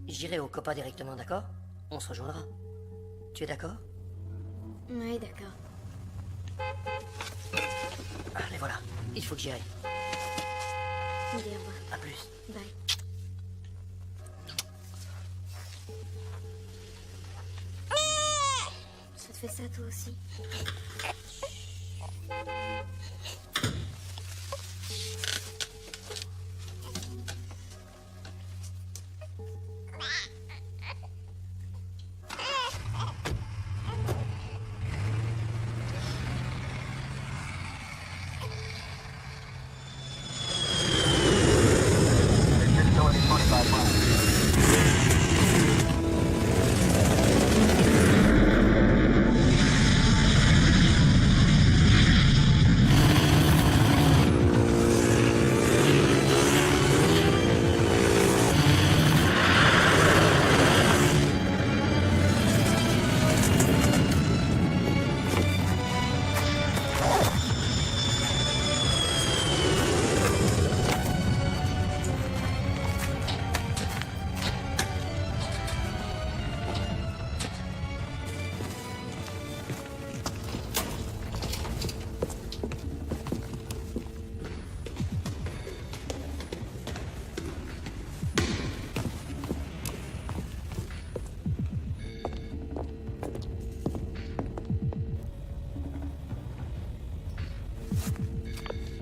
J'irai au copa directement, d'accord? On se rejoindra. Tu es d'accord? Oui, d'accord. Allez, voilà. Il faut que j'y aille. Allez, au revoir. À plus. Bye. Ça te fait ça, toi aussi?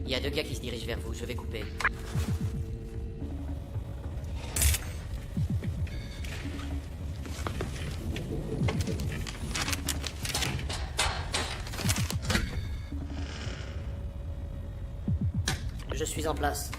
Il y a 2 gars qui se dirigent vers vous, je vais couper. Je suis en place.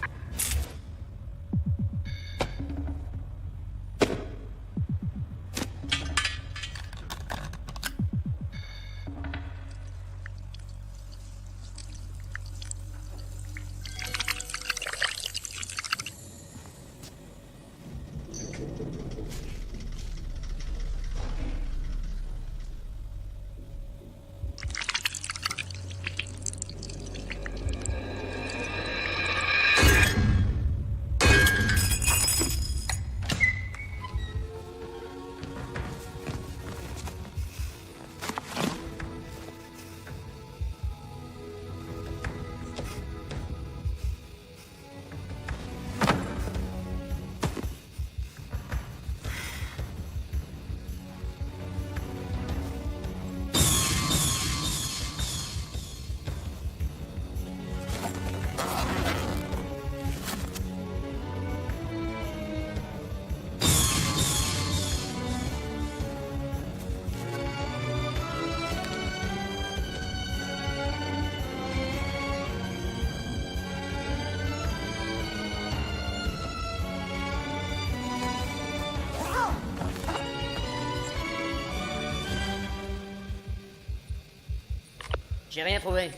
J'ai rien trouvé.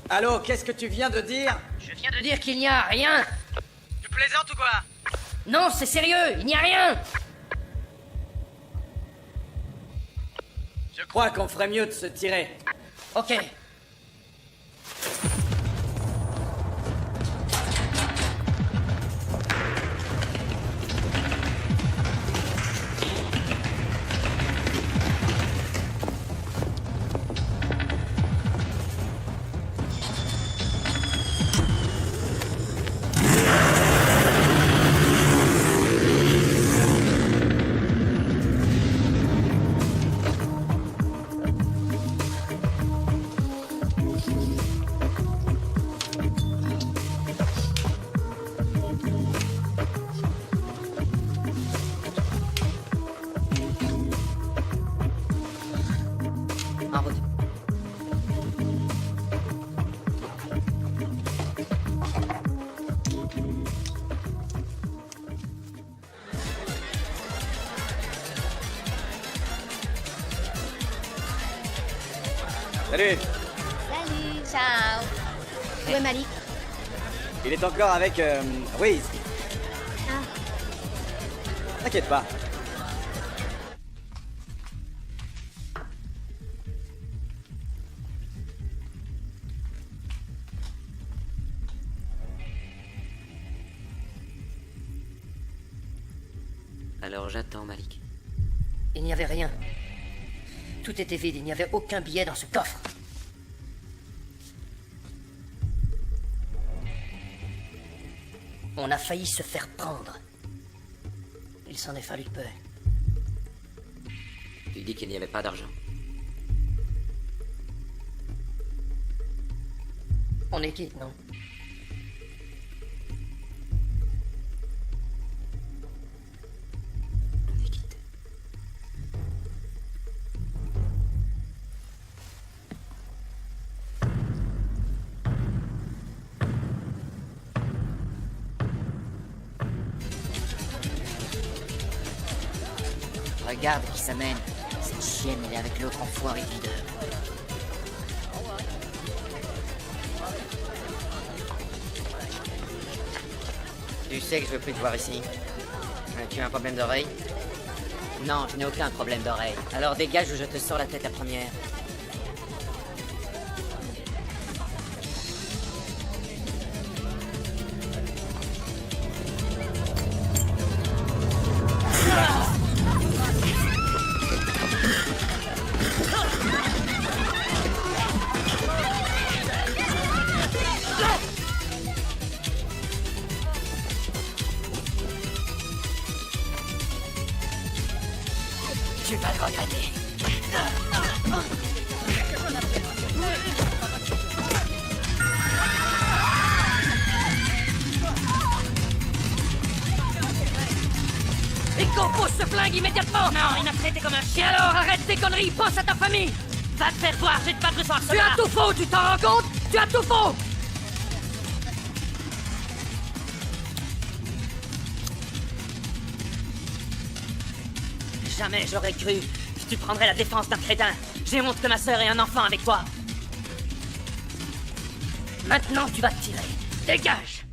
Allô, qu'est-ce que tu viens de dire? Je viens de dire qu'il n'y a rien. Tu plaisantes ou quoi? Non, c'est sérieux, il n'y a rien. Je crois qu'on ferait mieux de se tirer. Ok. En route. Salut. Salut, ciao. Où est Malik? Il est encore avec Ruiz. Ah, T'inquiète pas. Alors j'attends, Malik. Il n'y avait rien. Tout était vide, il n'y avait aucun billet dans ce coffre. On a failli se faire prendre. Il s'en est fallu peu. Tu dis qu'il n'y avait pas d'argent. On est quitte, non? On est quitte. Regarde qui s'amène. Cette chienne, elle est avec l'autre enfoiré de leader. Tu sais que je veux plus te voir ici. Tu as un problème d'oreille? Non, je n'ai aucun problème d'oreille. Alors dégage ou je te sors la tête la première. Tu vas le regretter. Et qu'on pose ce flingue immédiatement! Non, il m'a traité comme un chien! Alors arrête tes conneries, pense à ta famille! Va te faire voir, j'ai pas de besoin. Tu as tout faux, tu t'en rends compte? Tu as tout faux! Jamais j'aurais cru que tu prendrais la défense d'un crétin. J'ai honte que ma sœur ait un enfant avec toi. Maintenant, tu vas te tirer. Dégage!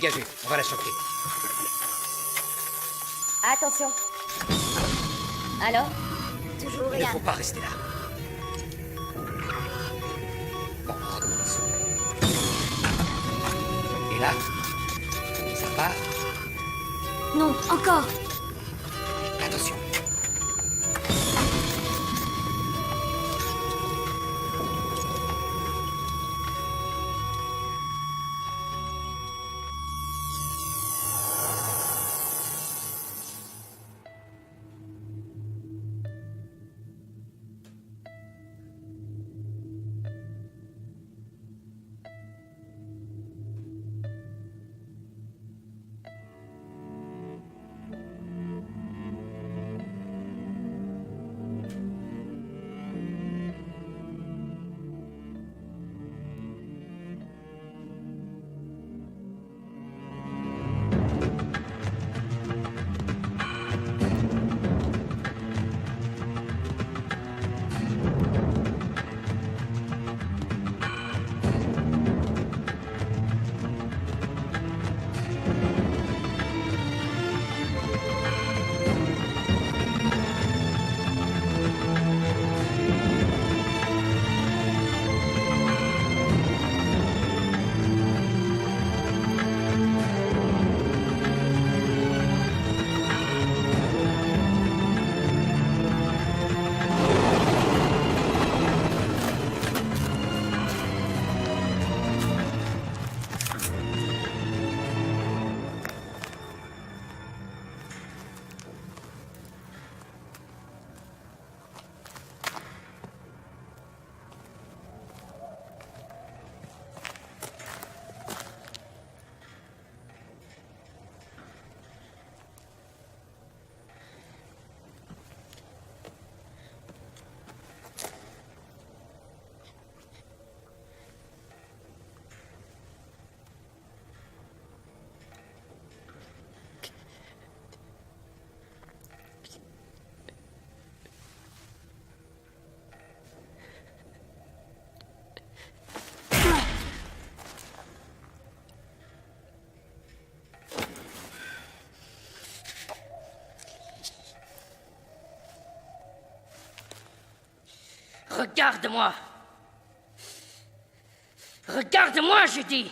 Dégagez, on va la choquer. Attention. Alors? Toujours Il ne rien. faut pas rester là. Bon, on recommence. Et là, ça part. Non, encore. Attention. Regarde-moi. Regarde-moi, j'ai dit.